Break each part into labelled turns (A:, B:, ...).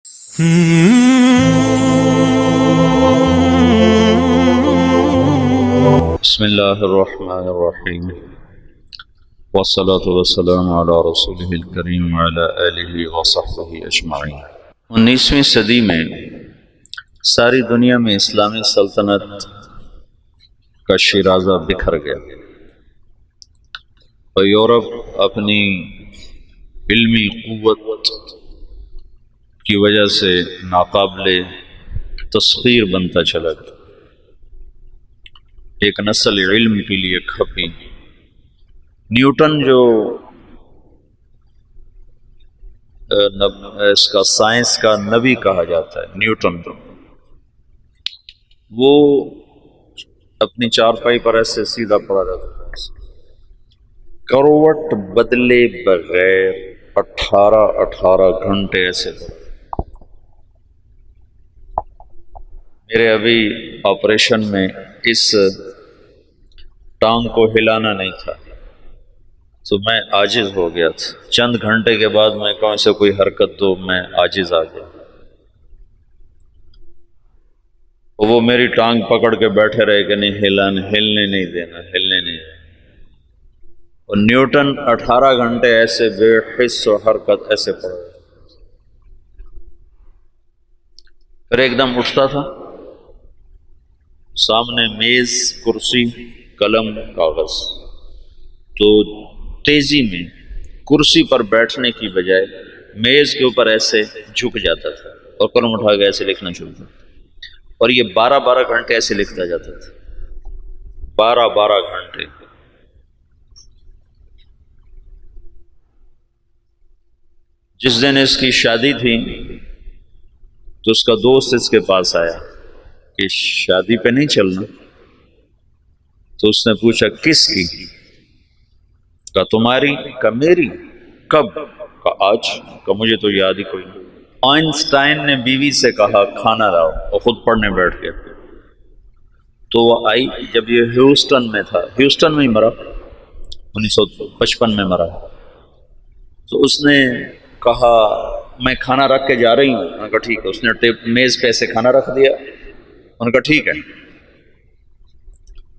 A: بسم اللہ الرحمن الرحیم والصلاة والسلام علی رسولہ الکریم وعلی آلہ وصحبہ اجمعین۔ 19ویں صدی میں ساری دنیا میں اسلامی سلطنت کا شیرازہ بکھر گیا اور یورپ اپنی علمی قوت کی وجہ سے ناقابل تسخیر بنتا چلا گیا۔ ایک نسل علم کے لیے کھپی۔ نیوٹن جو اس کا سائنس کا نبی کہا جاتا ہے، نیوٹن وہ اپنی چارپائی پر ایسے سیدھا پڑا رہتا تھا، کروٹ بدلے بغیر 18 گھنٹے ایسے پڑا۔ میرے ابھی آپریشن میں اس ٹانگ کو ہلانا نہیں تھا تو میں عاجز ہو گیا تھا۔ چند گھنٹے کے بعد میں کہوں سے کوئی حرکت دو، میں عاجز آ گیا۔ وہ میری ٹانگ پکڑ کے بیٹھے رہے کہ نہیں ہلنے نہیں دینا، ہلنے نہیں دینا۔ اور نیوٹن 18 گھنٹے ایسے بے حس و حرکت ایسے پڑا۔ پھر ایک دم اٹھتا تھا، سامنے میز، کرسی، قلم، کاغذ، تو تیزی میں کرسی پر بیٹھنے کی بجائے میز کے اوپر ایسے جھک جاتا تھا اور قلم اٹھا کے ایسے لکھنا شروع کرتا، اور یہ 12 گھنٹے ایسے لکھتا جاتا تھا، 12 گھنٹے۔ جس دن اس کی شادی تھی تو اس کا دوست اس کے پاس آیا کہ شادی پہ نہیں چلنا، تو اس نے پوچھا کس کی؟ کہا تمہاری؟ کہا میری؟ کب؟ کہا آج۔ کہا مجھے تو یاد ہی کوئی نہیں۔ آئنسٹائن نے بیوی سے کہا کھانا لاؤ، اور خود پڑھنے بیٹھ گیا۔ تو وہ آئی، جب یہ ہیوسٹن میں تھا، ہیوسٹن میں ہی مرا، 1955 میں مرا، تو اس نے کہا میں کھانا رکھ کے جا رہی ہوں۔ انہوں نے کہا ٹھیک ہے۔ اس نے میز پہ ایسے کھانا رکھ دیا، انہوں نے کہا ٹھیک ہے۔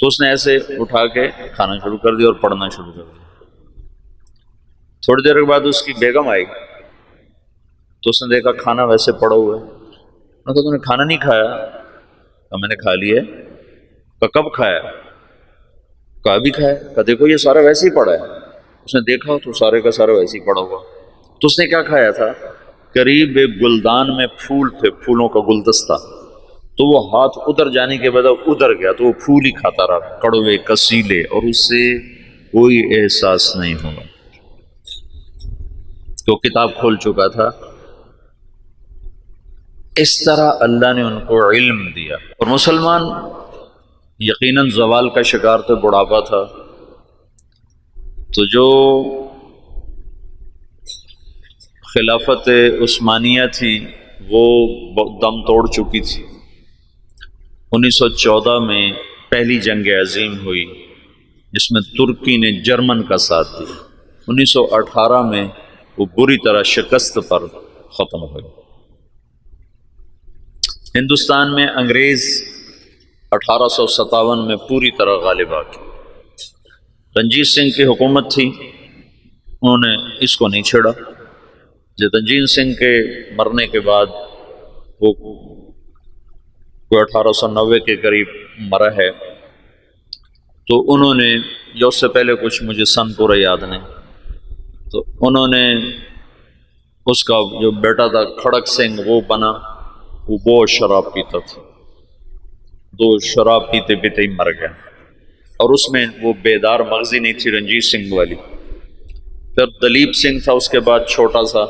A: تو اس نے ایسے اٹھا کے کھانا شروع کر دیا اور پڑھنا شروع کر دیا۔ تھوڑی دیر کے بعد اس کی بیگم آئی تو اس نے دیکھا کھانا ویسے پڑا ہوا ہے۔ انہوں نے کہا تم نے کھانا نہیں کھایا؟ کہا میں نے کھا لیا ہے۔ کہا کب کھایا؟ کہا ابھی کھایا۔ کہا دیکھو یہ سارا ویسے ہی پڑا ہے۔ اس نے دیکھا تو سارے کا سارا ویسے ہی پڑا ہوا۔ تو اس نے کیا کھایا تھا؟ قریب ایک گلدان میں پھول تھے، پھولوں کا گلدستہ، تو وہ ہاتھ ادھر جانے کے بعد ادھر گیا تو وہ پھول ہی کھاتا رہا، کڑوے کسیلے، اور اس سے کوئی احساس نہیں ہوگا تو کتاب کھول چکا تھا۔ اس طرح اللہ نے ان کو علم دیا۔ اور مسلمان یقیناً زوال کا شکار تھے، بڑھاپا تھا، تو جو خلافت عثمانیہ تھی وہ دم توڑ چکی تھی۔ 1914 میں پہلی جنگ عظیم ہوئی جس میں ترکی نے جرمن کا ساتھ دیا۔ 1918 میں وہ بری طرح شکست پر ختم ہوئی۔ ہندوستان میں انگریز 1857 میں پوری طرح غالب آ گئے۔ رنجیت سنگھ کی حکومت تھی، انہوں نے اس کو نہیں چھیڑا۔ جب رنجیت سنگھ کے مرنے کے بعد وہ 1890 کے قریب مرا ہے، تو انہوں نے، یا اس سے پہلے کچھ مجھے سن پورا یاد نہیں، تو انہوں نے اس کا جو بیٹا تھا کھڑک سنگھ وہ بنا، وہ بہت شراب پیتا تھا، تو شراب پیتے پیتے ہی مر گیا۔ اور اس میں وہ بیدار مغزی نہیں تھی رنجیت سنگھ والی۔ پھر دلیپ سنگھ تھا اس کے بعد چھوٹا سا،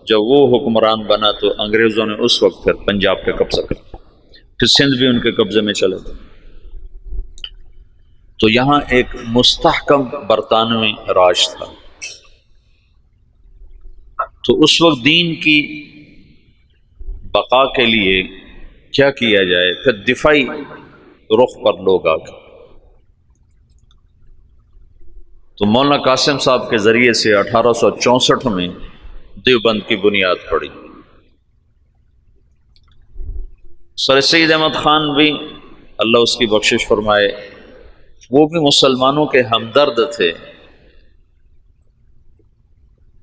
A: جب وہ حکمران بنا تو انگریزوں نے اس وقت پھر پنجاب پہ قبضہ کر لیا، پھر سندھ بھی ان کے قبضے میں چلے تھے۔ تو یہاں ایک مستحکم برطانوی راج تھا۔ تو اس وقت دین کی بقا کے لیے کیا کیا جائے؟ پھر دفاعی رخ پر لوگ آ گئے۔ تو مولانا قاسم صاحب کے ذریعے سے 1864 میں دیوبند کی بنیاد پڑی۔ سر سید احمد خان بھی اللہ اس کی بخشش فرمائے، وہ بھی مسلمانوں کے ہمدرد تھے،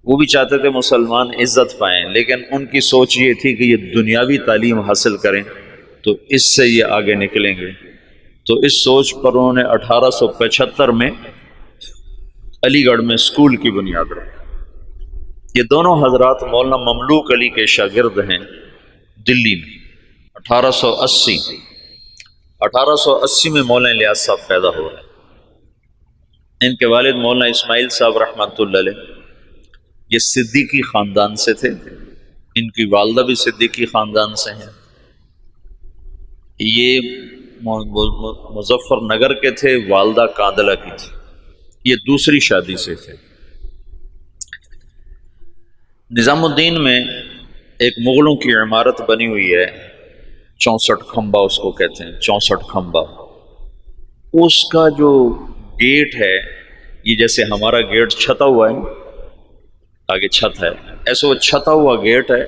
A: وہ بھی چاہتے تھے مسلمان عزت پائیں، لیکن ان کی سوچ یہ تھی کہ یہ دنیاوی تعلیم حاصل کریں تو اس سے یہ آگے نکلیں گے۔ تو اس سوچ پر انہوں نے 1875 میں علی گڑھ میں اسکول کی بنیاد رکھی۔ یہ دونوں حضرات مولانا مملوک علی کے شاگرد ہیں دلی میں۔ 1880 میں مولانا الیاس صاحب پیدا ہو رہے ہیں۔ ان کے والد مولانا اسماعیل صاحب رحمۃ اللہ علیہ یہ صدیقی خاندان سے تھے، ان کی والدہ بھی صدیقی خاندان سے ہیں۔ یہ مظفر نگر کے تھے، والدہ کاندلہ کی تھی، یہ دوسری شادی سے تھے۔ نظام الدین میں ایک مغلوں کی عمارت بنی ہوئی ہے، 64 کھمبا اس کو کہتے ہیں، 64 کھمبا۔ اس کا جو گیٹ ہے، یہ جیسے ہمارا گیٹ چھتا ہوا ہے، آگے چھت ہے، ایسے وہ چھتا ہوا گیٹ ہے،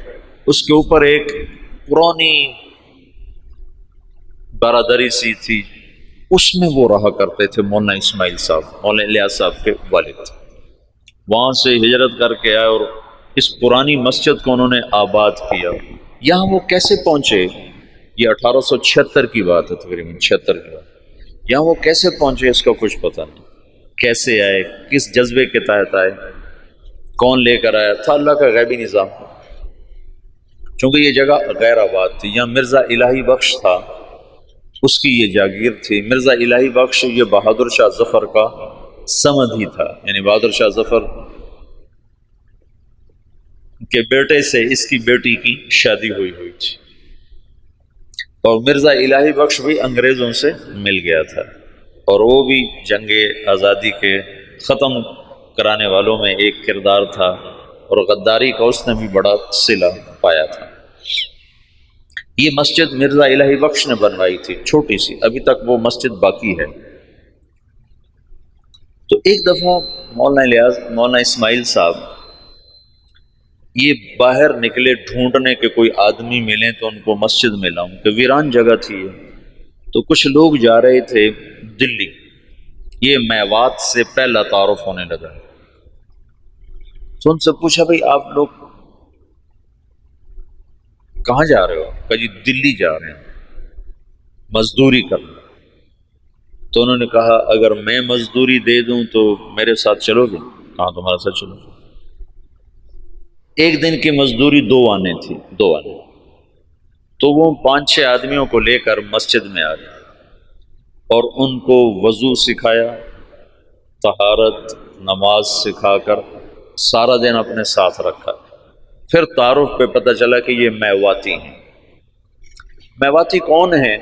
A: اس کے اوپر ایک پرانی برادری سی تھی، اس میں وہ رہا کرتے تھے مولانا اسماعیل صاحب، مولانا الیاس صاحب کے والد۔ وہاں سے ہجرت کر کے آئے اور اس پرانی مسجد کو انہوں نے آباد کیا۔ یہاں وہ کیسے پہنچے؟ یہ 1876 کی بات ہے، تقریباً 76 کی بات۔ یہاں وہ کیسے پہنچے اس کا کچھ پتہ نہیں، کیسے آئے، کس جذبے کے تحت آئے، کون لے کر آیا تھا، اللہ کا غیبی نظام۔ چونکہ یہ جگہ غیر آباد تھی، یہاں مرزا الہی بخش تھا، اس کی یہ جاگیر تھی۔ مرزا الہی بخش یہ بہادر شاہ ظفر کا سمد ہی تھا، یعنی بہادر شاہ ظفر کے بیٹے سے اس کی بیٹی کی شادی ہوئی تھی، اور مرزا الہی بخش بھی انگریزوں سے مل گیا تھا، اور وہ بھی جنگ آزادی کے ختم کرانے والوں میں ایک کردار تھا، اور غداری کا اس نے بھی بڑا صلہ پایا تھا۔ یہ مسجد مرزا الہی بخش نے بنوائی تھی، چھوٹی سی، ابھی تک وہ مسجد باقی ہے۔ تو ایک دفعہ مولانا اسماعیل صاحب یہ باہر نکلے ڈھونڈنے کے کوئی آدمی ملیں تو ان کو مسجد میں لاؤں، کہ ویران جگہ تھی۔ تو کچھ لوگ جا رہے تھے دلی، یہ میوات سے پہلا تعارف ہونے لگا، تو ان سے پوچھا بھئی آپ لوگ کہاں جا رہے ہو؟ کہا جی دلی جا رہے ہیں مزدوری کرنا۔ تو انہوں نے کہا اگر میں مزدوری دے دوں تو میرے ساتھ چلو گے؟ کہاں تمہارے ساتھ چلو۔ ایک دن کی مزدوری 2 آنے تھی، 2 آنے۔ تو وہ 5-6 آدمیوں کو لے کر مسجد میں آ گئے اور ان کو وضو سکھایا، طہارت، نماز سکھا کر سارا دن اپنے ساتھ رکھا۔ پھر تعارف پہ پتہ چلا کہ یہ میواتی ہیں۔ میواتی کون ہیں؟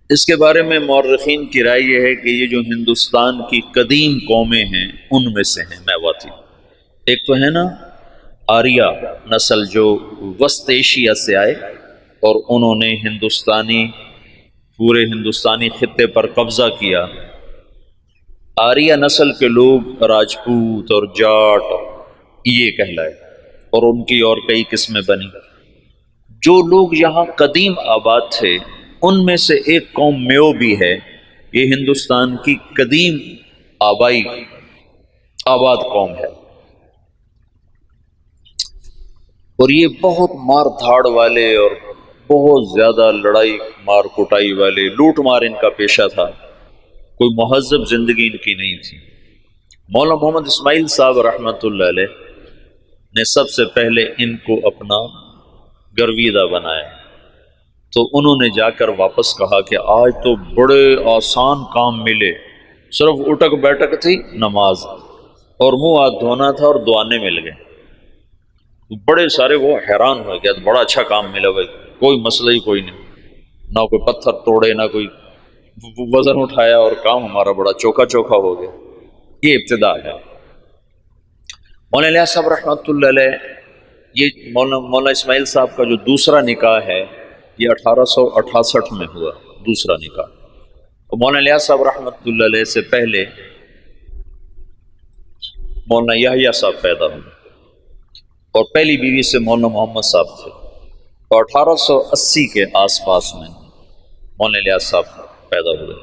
A: اس کے بارے میں مورخین کی رائے یہ ہے کہ یہ جو ہندوستان کی قدیم قومیں ہیں ان میں سے ہیں میواتی۔ ایک تو ہے نا آریہ نسل جو وسط ایشیا سے آئے اور انہوں نے پورے ہندوستانی خطے پر قبضہ کیا۔ آریہ نسل کے لوگ راجپوت اور جاٹ یہ کہلائے، اور ان کی اور کئی قسمیں بنی۔ جو لوگ یہاں قدیم آباد تھے ان میں سے ایک قوم میو بھی ہے، یہ ہندوستان کی قدیم آباد قوم ہے، اور یہ بہت مار دھاڑ والے اور بہت زیادہ لڑائی مار کٹائی والے، لوٹ مار ان کا پیشہ تھا، کوئی مہذب زندگی ان کی نہیں تھی۔ مولانا محمد اسماعیل صاحب رحمۃ اللہ علیہ نے سب سے پہلے ان کو اپنا گرویدہ بنایا، تو انہوں نے جا کر واپس کہا کہ آج تو بڑے آسان کام ملے، صرف اٹک بیٹھک تھی، نماز اور منہ ہاتھ دھونا تھا اور دعانے مل گئے۔ بڑے سارے وہ حیران ہو گیا، بڑا اچھا کام ملا بھائی، کوئی مسئلہ ہی کوئی نہیں، نہ کوئی پتھر توڑے نہ کوئی وزن اٹھایا، اور کام ہمارا بڑا چوکھا چوکھا ہو گیا۔ یہ ابتدا ہے۔ مولانا الیاس صاحب رحمۃ اللہ علیہ، یہ مولانا اسماعیل صاحب کا جو دوسرا نکاح ہے یہ 1868 میں ہوا، دوسرا نکاح۔ اور مولانا الیاس صاحب رحمۃ اللہ علیہ سے پہلے مولانا یحییٰ صاحب پیدا ہوئے، اور پہلی بیوی سے مولانا محمد صاحب تھے۔ اور 1880 کے آس پاس میں مولانا الیاس صاحب پیدا ہوئے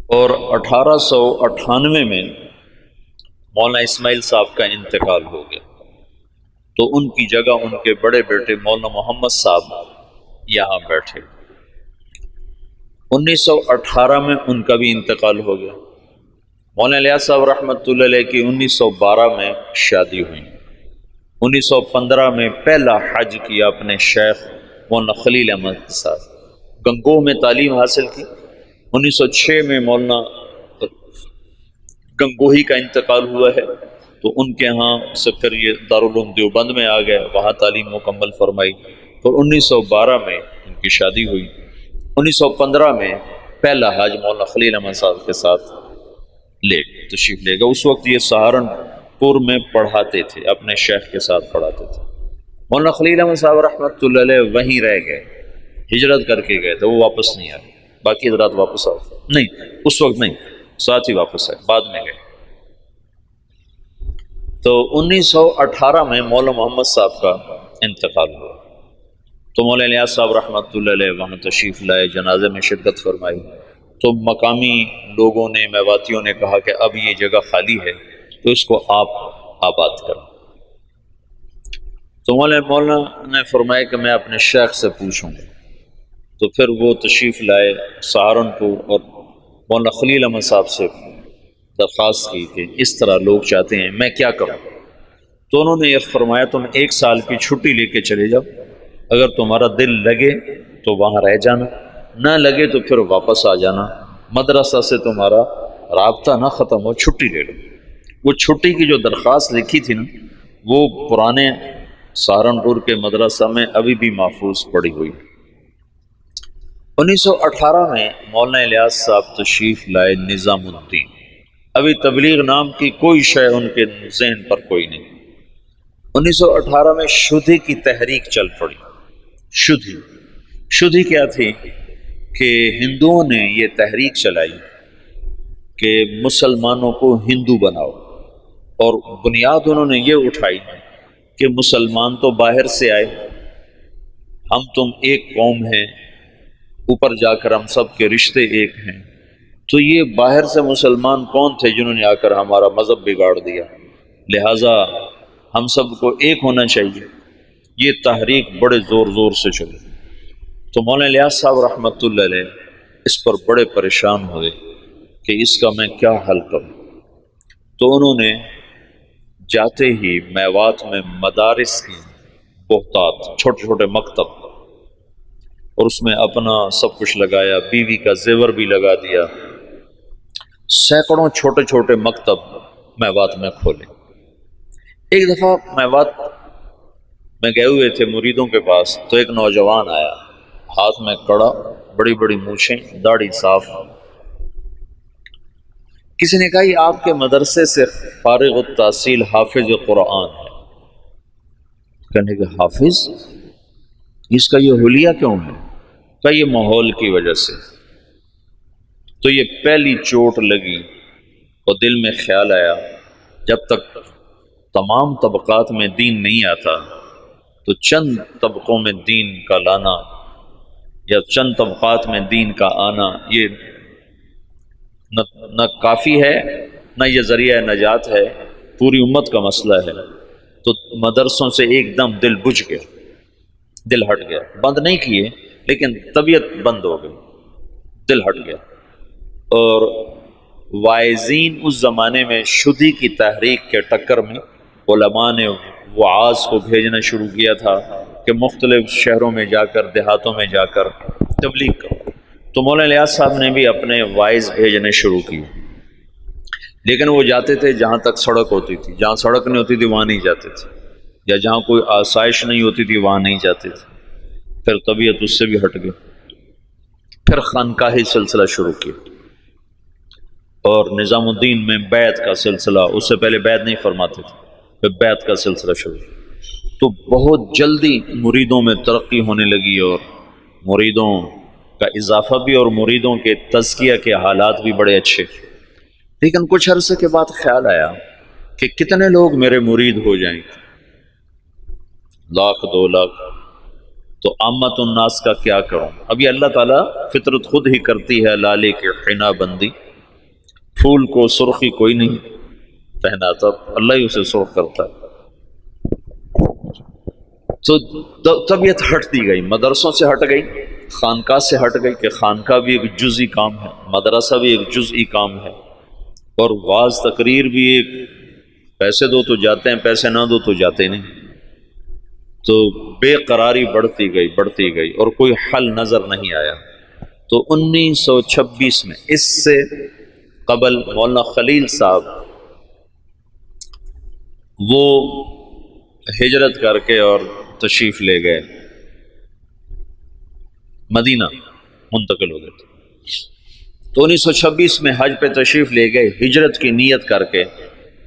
A: اور 1898 میں مولانا اسماعیل صاحب کا انتقال ہو گیا، تو ان کی جگہ ان کے بڑے بیٹے مولانا محمد صاحب یہاں بیٹھے۔ 1918 میں ان کا بھی انتقال ہو گیا۔ مولانا الیاس صاحب رحمۃ اللہ علیہ کی 1912 میں شادی ہوئی۔ 1915 میں پہلا حج کیا اپنے شیخ مولانا خلیل احمد کے ساتھ، گنگوہ میں تعلیم حاصل کی۔ 1906 میں مولانا گنگوہی کا انتقال ہوا ہے، تو ان کے ہاں سکریہ دارالعلوم دیوبند میں آ گئے، وہاں تعلیم مکمل فرمائی۔ اور 1912 میں ان کی شادی ہوئی۔ 1915 میں پہلا حج مولانا خلیل احمد صاحب کے ساتھ تشریف لے گا۔ اس وقت یہ سہارنپور میں پڑھاتے تھے، اپنے شیخ کے ساتھ پڑھاتے تھے۔ مولانا خلیل احمد صاحب رحمۃ اللہ علیہ وہیں رہ گئے، ہجرت کر کے گئے تھے، وہ واپس نہیں آئے۔ باقی حضرات واپس آئے نہیں، اس وقت نہیں، ساتھ ہی واپس آئے، بعد میں گئے۔ تو 1918 میں مولانا محمد صاحب کا انتقال ہوا، تو مولانا الیاس صاحب رحمۃ اللہ علیہ وہاں تشریف لائے، جنازے میں شرکت فرمائی۔ تو مقامی لوگوں نے، میواتیوں نے کہا کہ اب یہ جگہ خالی ہے تو اس کو آپ آباد کریں۔ تو مولانا نے فرمایا کہ میں اپنے شیخ سے پوچھوں گا۔ تو پھر وہ تشریف لائے سہارنپور اور مولانا خلیل احمد صاحب سے درخواست کی کہ اس طرح لوگ چاہتے ہیں، میں کیا کروں؟ تو انہوں نے یہ فرمایا تم 1 سال کی چھٹی لے کے چلے جاؤ، اگر تمہارا دل لگے تو وہاں رہ جانا، نہ لگے تو پھر واپس آ جانا، مدرسہ سے تمہارا رابطہ نہ ختم ہو، چھٹی لے لو۔ وہ چھٹی کی جو درخواست لکھی تھی نا، وہ پرانے سہارنپور کے مدرسہ میں ابھی بھی محفوظ پڑی ہوئی۔ 1918 میں مولانا الیاس صاحب تشریف لائے نظام الدین۔ ابھی تبلیغ نام کی کوئی شے ان کے ذہن پر کوئی نہیں۔ 1918 میں شدھی کی تحریک چل پڑی۔ شدھی کیا تھی کہ ہندوؤں نے یہ تحریک چلائی کہ مسلمانوں کو ہندو بناؤ، اور بنیاد انہوں نے یہ اٹھائی کہ مسلمان تو باہر سے آئے، ہم تم ایک قوم ہیں، اوپر جا کر ہم سب کے رشتے ایک ہیں۔ تو یہ باہر سے مسلمان کون تھے جنہوں نے آ کر ہمارا مذہب بگاڑ دیا، لہٰذا ہم سب کو ایک ہونا چاہیے۔ یہ تحریک بڑے زور سے چلی، تو مولانا الیاس صاحب رحمۃ اللہ علیہ اس پر بڑے پریشان ہوئے کہ اس کا میں کیا حل کروں۔ تو انہوں نے جاتے ہی میوات میں مدارس کی بہتات، چھوٹے چھوٹے مکتب، اور اس میں اپنا سب کچھ لگایا، بیوی کا زیور بھی لگا دیا، سینکڑوں چھوٹے چھوٹے مکتب میوات میں کھولے۔ ایک دفعہ میوات میں گئے ہوئے تھے مریدوں کے پاس، تو ایک نوجوان آیا، ہاتھ میں کڑا، بڑی بڑی مونچھیں، داڑھی صاف۔ کسی نے کہا یہ آپ کے مدرسے سے فارغ التحصیل حافظ قرآن ہے۔ کہنے کہ حافظ، اس کا یہ حلیہ کیوں ہے؟ کہ یہ ماحول کی وجہ سے۔ تو یہ پہلی چوٹ لگی اور دل میں خیال آیا، جب تک تمام طبقات میں دین نہیں آتا تو چند طبقوں میں دین کا لانا یا چند طبقات میں دین کا آنا یہ نہ کافی ہے، نہ یہ ذریعہ نجات ہے، پوری امت کا مسئلہ ہے۔ تو مدرسوں سے ایک دم دل بجھ گیا، دل ہٹ گیا، بند نہیں کیے لیکن طبیعت بند ہو گئی، دل ہٹ گیا۔ اور واعظین اس زمانے میں شدھی کی تحریک کے ٹکر میں علماء نے وعاظ کو بھیجنا شروع کیا تھا کہ مختلف شہروں میں جا کر، دیہاتوں میں جا کر تبلیغ کرو۔ تو مولانا الیاس صاحب نے بھی اپنے واعظ بھیجنے شروع کی، لیکن وہ جاتے تھے جہاں تک سڑک ہوتی تھی، جہاں سڑک نہیں ہوتی تھی وہاں نہیں جاتے تھے، یا جہاں کوئی آسائش نہیں ہوتی تھی وہاں نہیں جاتے تھے۔ پھر طبیعت اس سے بھی ہٹ گئی، پھر خانقاہی سلسلہ شروع کیا، اور نظام الدین میں بیعت کا سلسلہ، اس سے پہلے بیعت نہیں فرماتے تھے، پھر بیعت کا سلسلہ شروع۔ تو بہت جلدی مریدوں میں ترقی ہونے لگی، اور مریدوں کا اضافہ بھی، اور مریدوں کے تزکیہ کے حالات بھی بڑے اچھے۔ لیکن کچھ عرصے کے بعد خیال آیا کہ کتنے لوگ میرے مرید ہو جائیں گے، لاکھ 2 لاکھ، تو عامت الناس کا کیا کروں؟ ابھی اللہ تعالیٰ فطرت خود ہی کرتی ہے لالے کی حنا بندی، پھول کو سرخی کوئی نہیں پہناتا، اللہ ہی اسے سرخ کرتا ہے۔ تو طبیعت ہٹتی گئی، مدرسوں سے ہٹ گئی، خانقاہ سے ہٹ گئی کہ خانقاہ بھی ایک جزئی کام ہے، مدرسہ بھی ایک جزئی کام ہے، اور واعظ تقریر بھی ایک، پیسے دو تو جاتے ہیں، پیسے نہ دو تو جاتے نہیں۔ تو بے قراری بڑھتی گئی اور کوئی حل نظر نہیں آیا۔ تو 1926 میں، اس سے قبل مولانا خلیل صاحب وہ ہجرت کر کے اور تشریف لے گئے، مدینہ منتقل ہو گئے تھے۔ تو 1926 میں حج پہ تشریف لے گئے، ہجرت کی نیت کر کے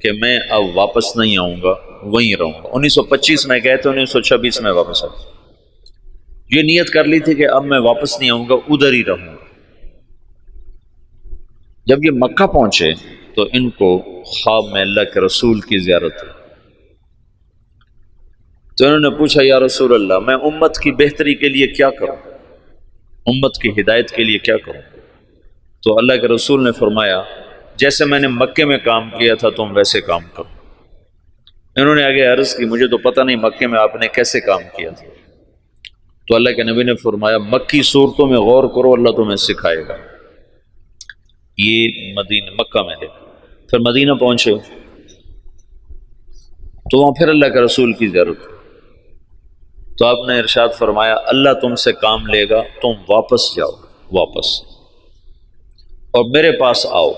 A: کہ میں اب واپس نہیں آؤں گا، وہیں رہوں گا۔ 1925 میں گئے تو 1926 میں واپس آئے، یہ نیت کر لی تھی کہ اب میں واپس نہیں آؤں گا، ادھر ہی رہوں گا۔ جب یہ مکہ پہنچے تو ان کو خواب میں اللہ کے رسول کی زیارت ہوئی، تو انہوں نے پوچھا یا رسول اللہ، میں امت کی بہتری کے لیے کیا کروں، امت کی ہدایت کے لیے کیا کروں؟ تو اللہ کے رسول نے فرمایا جیسے میں نے مکے میں کام کیا تھا تم ویسے کام کرو۔ انہوں نے آگے عرض کی مجھے تو پتہ نہیں مکے میں آپ نے کیسے کام کیا تھا، تو اللہ کے نبی نے فرمایا مکی صورتوں میں غور کرو، اللہ تمہیں سکھائے گا۔ یہ مکہ میں دیکھا، پھر مدینہ پہنچے تو وہاں پھر اللہ کے رسول کی ضرورت، تو آپ نے ارشاد فرمایا اللہ تم سے کام لے گا، تم واپس جاؤ، واپس اور میرے پاس آؤ۔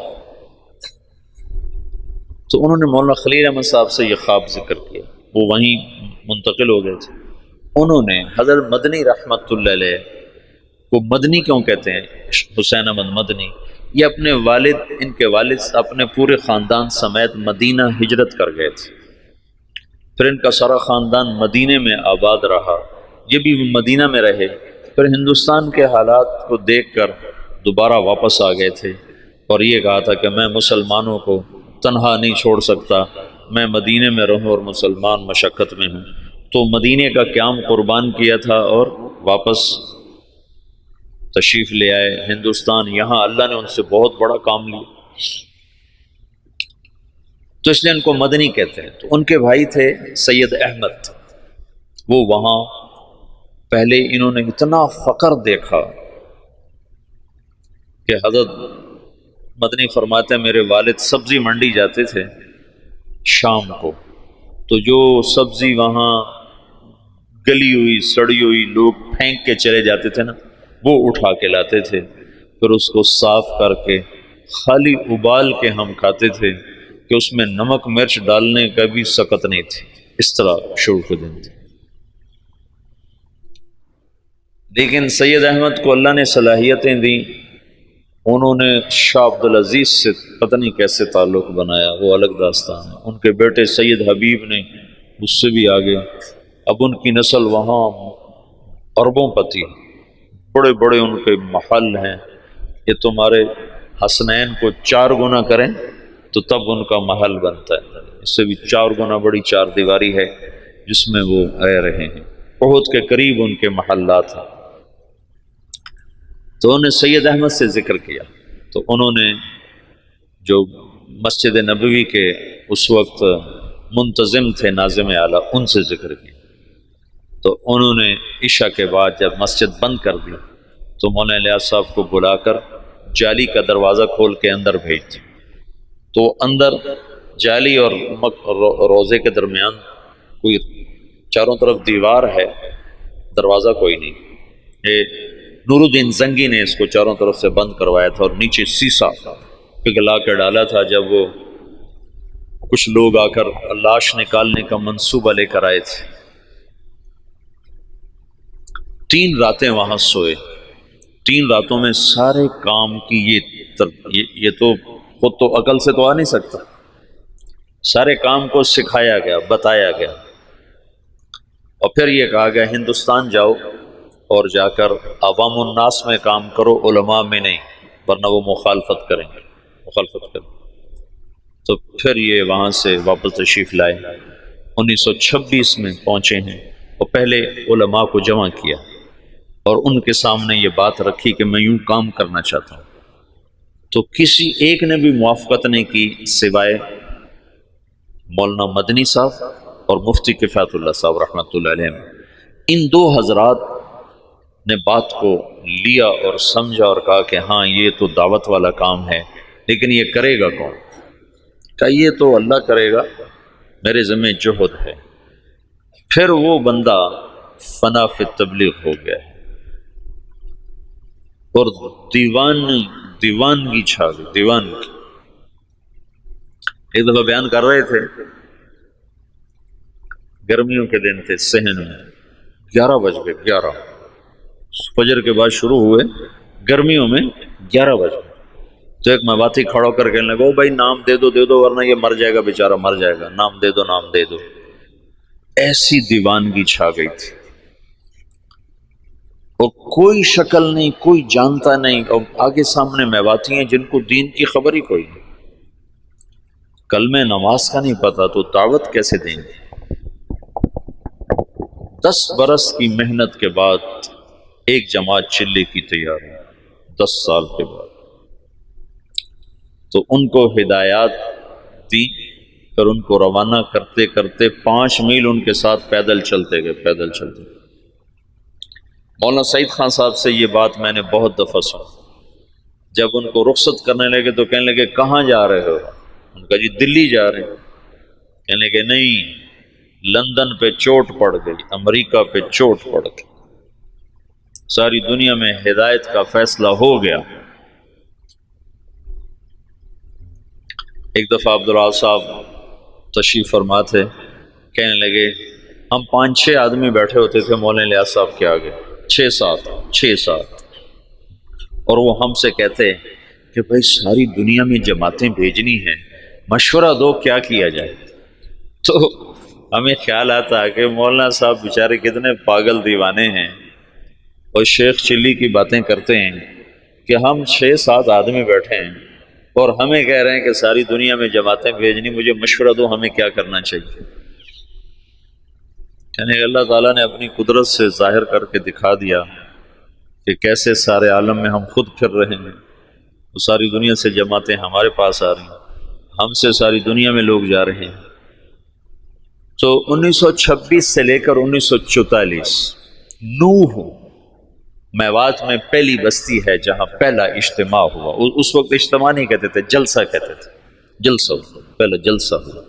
A: تو انہوں نے مولانا خلیل احمد صاحب سے یہ خواب ذکر کیا، وہ وہیں منتقل ہو گئے تھے۔ انہوں نے حضرت مدنی رحمت اللہ علیہ کو، مدنی کیوں کہتے ہیں حسین احمد مدنی، یہ اپنے والد، ان کے والد اپنے پورے خاندان سمیت مدینہ ہجرت کر گئے تھے، پھر ان کا سارا خاندان مدینے میں آباد رہا، یہ بھی مدینہ میں رہے، پھر ہندوستان کے حالات کو دیکھ کر دوبارہ واپس آ گئے تھے، اور یہ کہا تھا کہ میں مسلمانوں کو تنہا نہیں چھوڑ سکتا، میں مدینے میں رہوں اور مسلمان مشقت میں ہوں۔ تو مدینے کا قیام قربان کیا تھا اور واپس تشریف لے آئے ہندوستان، یہاں اللہ نے ان سے بہت بڑا کام لیا، تو اس لیے ان کو مدنی کہتے ہیں۔ تو ان کے بھائی تھے سید احمد، وہ وہاں پہلے انہوں نے اتنا فقر دیکھا کہ حضرت مدنی فرماتے ہیں میرے والد سبزی منڈی جاتے تھے شام کو، تو جو سبزی وہاں گلی ہوئی سڑی ہوئی لوگ پھینک کے چلے جاتے تھے نا، وہ اٹھا کے لاتے تھے، پھر اس کو صاف کر کے خالی ابال کے ہم کھاتے تھے کہ اس میں نمک مرچ ڈالنے کا بھی سکت نہیں تھی، اس طرح شروع کے دن تھے۔ لیکن سید احمد کو اللہ نے صلاحیتیں دیں، انہوں نے شاہ عبدالعزیز سے پتہ نہیں کیسے تعلق بنایا، وہ الگ داستان ہے۔ ان کے بیٹے سید حبیب نے اس سے بھی آگے، اب ان کی نسل وہاں اربوں پتی، بڑے بڑے ان کے محل ہیں، یہ تمہارے حسنین کو 4 گنا کریں تو تب ان کا محل بنتا ہے، اس سے بھی 4 گنا بڑی 4 دیواری ہے جس میں وہ رہ رہے ہیں، احد کے قریب ان کے محلات ہیں۔ تو انہوں نے سید احمد سے ذکر کیا، تو انہوں نے جو مسجد نبوی کے اس وقت منتظم تھے ناظم اعلیٰ، ان سے ذکر کیا، تو انہوں نے عشاء کے بعد جب مسجد بند کر دی تو مولانا الیاس صاحب کو بلا کر جالی کا دروازہ کھول کے اندر بھیج دی، تو اندر جالی اور روزے کے درمیان کوئی چاروں طرف دیوار ہے، دروازہ کوئی نہیں، یہ نور الدین زنگی نے اس کو چاروں طرف سے بند کروایا تھا اور نیچے سیسا پگھلا کے ڈالا تھا۔ جب وہ کچھ لوگ آ کر لاش نکالنے کا منصوبہ لے کر آئے تھے، 3 راتیں وہاں سوئے، 3 راتوں میں سارے کام کی یہ تو خود تو عقل سے تو آ نہیں سکتا، سارے کام کو سکھایا گیا، بتایا گیا، اور پھر یہ کہا گیا ہندوستان جاؤ اور جا کر عوام الناس میں کام کرو، علماء میں نہیں، ورنہ وہ مخالفت کریں گے، تو پھر یہ وہاں سے واپس تشریف لائے، 1926 میں پہنچے ہیں اور پہلے علماء کو جمع کیا اور ان کے سامنے یہ بات رکھی کہ میں یوں کام کرنا چاہتا ہوں، تو کسی ایک نے بھی موافقت نہیں کی سوائے مولانا مدنی صاحب اور مفتی کفایت اللہ صاحب رحمۃ اللہ علیہ۔ ان دو حضرات نے بات کو لیا اور سمجھا اور کہا کہ ہاں یہ تو دعوت والا کام ہے، لیکن یہ کرے گا کون؟ کہا یہ تو اللہ کرے گا، میرے ذمہ جہد ہے۔ پھر وہ بندہ فنا فی تبلیغ ہو گیا ہے اور دیوانگی چھا گئی، دیوانگی۔ ایک دفعہ بیان کر رہے تھے، گرمیوں کے دن تھے، صحن میں 11 بج گئے، 11 فجر کے بعد شروع ہوئے، گرمیوں میں 11 بج گئے۔ تو ایک مواتی کھڑا کر کے لگا، او بھائی نام دے دو ورنہ یہ مر جائے گا، بیچارہ مر جائے گا، نام دے دو۔ ایسی دیوانگی چھا گئی تھی اور کوئی شکل نہیں، کوئی جانتا نہیں، اور آگے سامنے میواتی ہیں جن کو دین کی خبر ہی کوئی نہیں، کلمہ نماز کا نہیں پتا، تو دعوت کیسے دیں گے؟ 10 برس کی محنت کے بعد ایک جماعت چلے کی تیار ہے، 10 سال کے بعد۔ تو ان کو ہدایات دی، پھر ان کو روانہ کرتے کرتے 5 میل ان کے ساتھ پیدل چلتے گئے، پیدل چلتے گئے۔ مولانا سعید خان صاحب سے یہ بات میں نے بہت دفعہ سنا۔ جب ان کو رخصت کرنے لگے تو کہنے لگے کہاں جا رہے ہو؟ ان کا جی دلی جا رہے ہیں۔ کہنے لگے نہیں، لندن پہ چوٹ پڑ گئی، امریکہ پہ چوٹ پڑ گئی، ساری دنیا میں ہدایت کا فیصلہ ہو گیا۔ ایک دفعہ عبدالعال صاحب تشریف فرما تھے، کہنے لگے ہم 5-6 آدمی بیٹھے ہوتے تھے مولانا الیاس صاحب کے آگے، 6-7 اور وہ ہم سے کہتے کہ بھائی ساری دنیا میں جماعتیں بھیجنی ہیں، مشورہ دو کیا کیا جائے۔ تو ہمیں خیال آتا کہ مولانا صاحب بیچارے کتنے پاگل دیوانے ہیں اور شیخ چلی کی باتیں کرتے ہیں کہ ہم 6-7 آدمی بیٹھے ہیں اور ہمیں کہہ رہے ہیں کہ ساری دنیا میں جماعتیں بھیجنی، مجھے مشورہ دو ہمیں کیا کرنا چاہیے۔ یعنی اللہ تعالیٰ نے اپنی قدرت سے ظاہر کر کے دکھا دیا کہ کیسے سارے عالم میں ہم خود پھر رہے ہیں، تو ساری دنیا سے جماعتیں ہمارے پاس آ رہی ہیں، ہم سے ساری دنیا میں لوگ جا رہے ہیں۔ تو 1926 سے لے کر 1944 نوح میوات میں پہلی بستی ہے جہاں پہلا اجتماع ہوا۔ اس وقت اجتماع نہیں کہتے تھے، جلسہ کہتے تھے، جلسہ پہلا جلسہ ہوا۔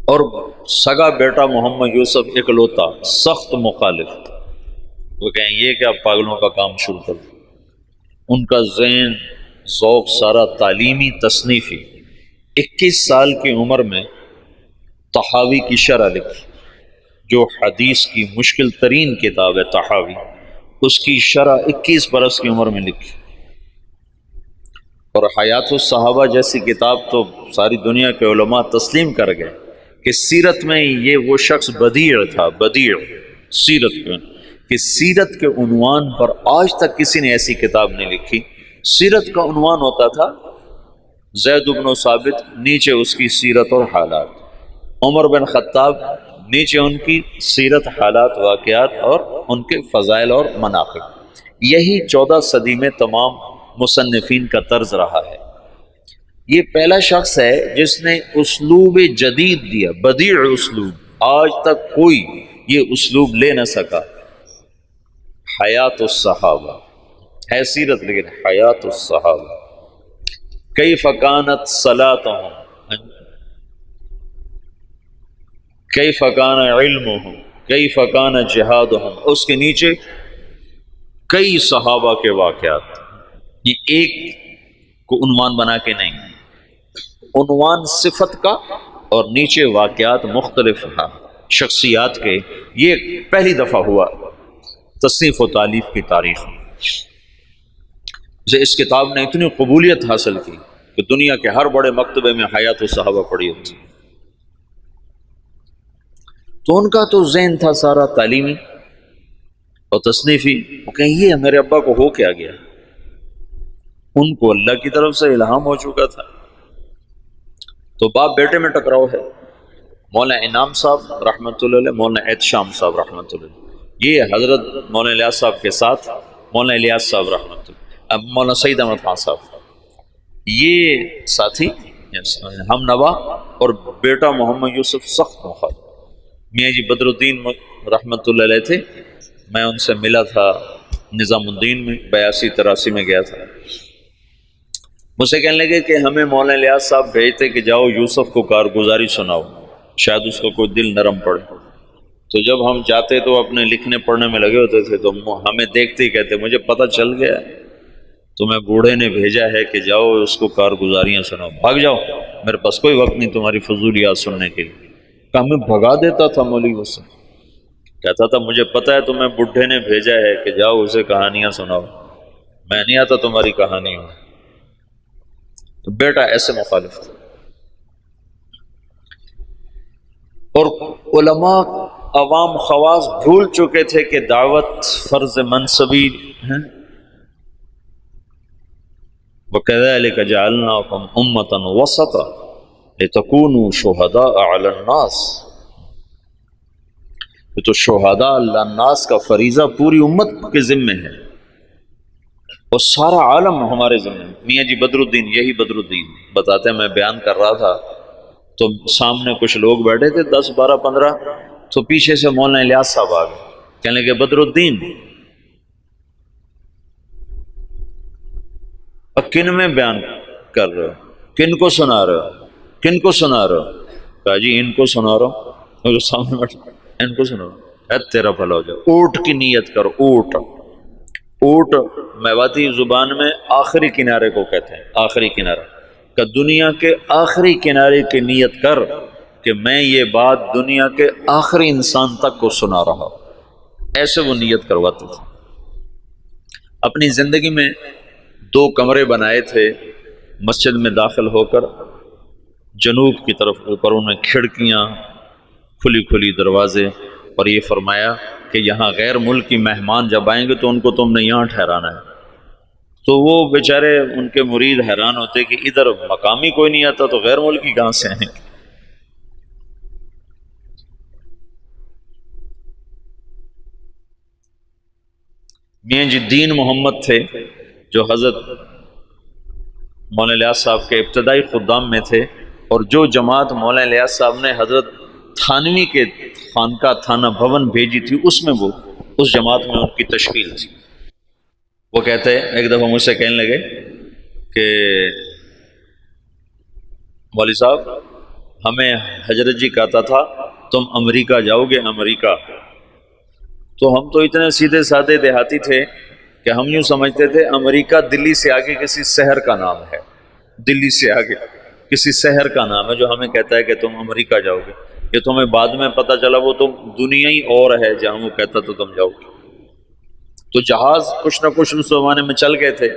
A: اور سگا بیٹا محمد یوسف اکلوتا سخت مخالف، وہ کہیں یہ کہ آپ پاگلوں کا کام شروع کر دیں۔ ان کا ذہن ذوق سارا تعلیمی تصنیفی۔ 21 سال کی عمر میں طحاوی کی شرح لکھی، جو حدیث کی مشکل ترین کتاب ہے طحاوی، اس کی شرح 21 برس کی عمر میں لکھی۔ اور حیات الصحابہ جیسی کتاب تو ساری دنیا کے علماء تسلیم کر گئے کہ سیرت میں یہ وہ شخص بدیع تھا، بدیع سیرت میں، کہ سیرت کے عنوان پر آج تک کسی نے ایسی کتاب نہیں لکھی۔ سیرت کا عنوان ہوتا تھا زید بن ثابت، نیچے اس کی سیرت اور حالات، عمر بن خطاب، نیچے ان کی سیرت، حالات، واقعات اور ان کے فضائل اور مناقب۔ یہی 14 صدی میں تمام مصنفین کا طرز رہا ہے۔ یہ پہلا شخص ہے جس نے اسلوب جدید دیا، بدیع اسلوب، آج تک کوئی یہ اسلوب لے نہ سکا۔ حیات الصحابہ ہے سیرت، لیکن حیات الصحابہ، کیف کانت صلاتہم، کیف کان علمہم، کیف کان جہادہم، اس کے نیچے کئی صحابہ کے واقعات۔ یہ ایک کو عنوان بنا کے نہیں، عنوان صفت کا اور نیچے واقعات مختلف شخصیات کے۔ یہ پہلی دفعہ ہوا تصنیف و تالیف کی تاریخ میں۔ اس کتاب نے اتنی قبولیت حاصل کی کہ دنیا کے ہر بڑے مکتبے میں حیات الصحابہ پڑھی ہوتی۔ تو ان کا تو ذہن تھا سارا تعلیمی اور تصنیفی، وہ کہیں یہ میرے ابا کو ہو کیا گیا، ان کو اللہ کی طرف سے الہام ہو چکا تھا۔ تو باپ بیٹے میں ٹکراؤ ہے، مولانا انعام صاحب رحمۃ اللہ علیہ، مولانا احتشام صاحب رحمۃ اللہ علیہ، یہ حضرت مولانا الیاس صاحب کے ساتھ مولانا الیاس صاحب رحمۃ اللہ، اب مولانا سعید احمد خان صاحب، یہ ساتھی ہم نوا، اور بیٹا محمد یوسف سخت مخالف۔ میاں جی بدر الدین رحمۃ اللہ علیہ تھے، میں ان سے ملا تھا نظام الدین میں 82-83 میں گیا تھا۔ مجھ سے کہنے لگے کہ ہمیں مولانا الیاس صاحب بھیجتے کہ جاؤ یوسف کو کارگزاری سناؤ، شاید اس کا کوئی دل نرم پڑے۔ تو جب ہم جاتے تو اپنے لکھنے پڑھنے میں لگے ہوتے تھے، تو ہمیں دیکھتے ہی کہتے مجھے پتہ چل گیا تمہیں بوڑھے نے بھیجا ہے کہ جاؤ اس کو کارگزاریاں سناؤ، بھاگ جاؤ، میرے پاس کوئی وقت نہیں تمہاری فضولیات سننے کے لیے۔ کہ ہمیں بھگا دیتا تھا مولوی اس سے، کہتا تھا مجھے پتہ ہے تمہیں بڈھے نے بھیجا ہے کہ جاؤ اسے کہانیاں سناؤ، میں نہیں آتا تمہاری کہانیوں میں۔ تو بیٹا ایسے مخالف تھا۔ اور علماء عوام خواص بھول چکے تھے کہ دعوت فرض منصبی ہے۔ وَكَذَلِكَ جَعَلْنَاكُمْ أُمَّةً وَسَطًا لِتَكُونُوا شُهَدَاءَ عَلَى النَّاسِ۔ تو شہداء اللہ الناس کا فریضہ پوری امت کے ذمے ہے، اور سارا عالم ہمارے ذمے ہے۔ میاں جی بدر الدین، یہی بدر الدین بتاتے ہیں، میں بیان کر رہا تھا تو سامنے کچھ لوگ بیٹھے تھے 10 12 15، تو پیچھے سے مولانا الیاس صاحب آ گئے، کہنے لگے بدر الدین کن میں بیان کر رہے ہو، کن کو سنا رہے ہو، کن کو سنا رہے ہو؟ کہا جی ان کو سنا رہا ہوں، جو سامنے بیٹھے ان کو سنا رہا ہوں۔ اے تیرا بھلا ہو جائے، اونٹ کی نیت کرو، اونٹ، اونٹ میواتی زبان میں آخری کنارے کو کہتے ہیں، آخری کنارہ، کہ دنیا کے آخری کنارے کی نیت کر کہ میں یہ بات دنیا کے آخری انسان تک کو سنا رہا ہوں، ایسے وہ نیت کرواتے تھے۔ اپنی زندگی میں 2 کمرے بنائے تھے مسجد میں داخل ہو کر، جنوب کی طرف اوپر ان میں کھڑکیاں، کھلی کھلی دروازے، اور یہ فرمایا کہ یہاں غیر ملکی مہمان جب آئیں گے تو ان کو تم نے یہاں ٹھہرانا ہے۔ تو وہ بیچارے ان کے مرید حیران ہوتے کہ ادھر مقامی کوئی نہیں آتا تو غیر ملکی کہاں سے آئیں گے۔ میاں جی دین محمد تھے جو حضرت مولانا الیاس صاحب کے ابتدائی خدام میں تھے، اور جو جماعت مولانا الیاس صاحب نے حضرت تھانوی کے خانقاہ تھانہ بھون بھیجی تھی، اس میں وہ اس جماعت میں ان کی تشکیل تھی۔ وہ کہتے ہیں، ایک دفعہ مجھ سے کہنے لگے کہ مولوی صاحب ہمیں حضرت جی کہتا تھا تم امریکہ جاؤ گے، امریکہ۔ تو ہم تو اتنے سیدھے سادے دیہاتی تھے کہ ہم یوں سمجھتے تھے امریکہ دلی سے آگے کسی شہر کا نام ہے، دلی سے آگے کسی شہر کا نام ہے جو ہمیں کہتا ہے کہ تم امریکہ جاؤ گے۔ یہ تو ہمیں بعد میں پتہ چلا وہ تو دنیا ہی اور ہے جہاں وہ کہتا تو تم جاؤ گے۔ تو جہاز کچھ نہ کچھ اس زمانے میں چل گئے تھے،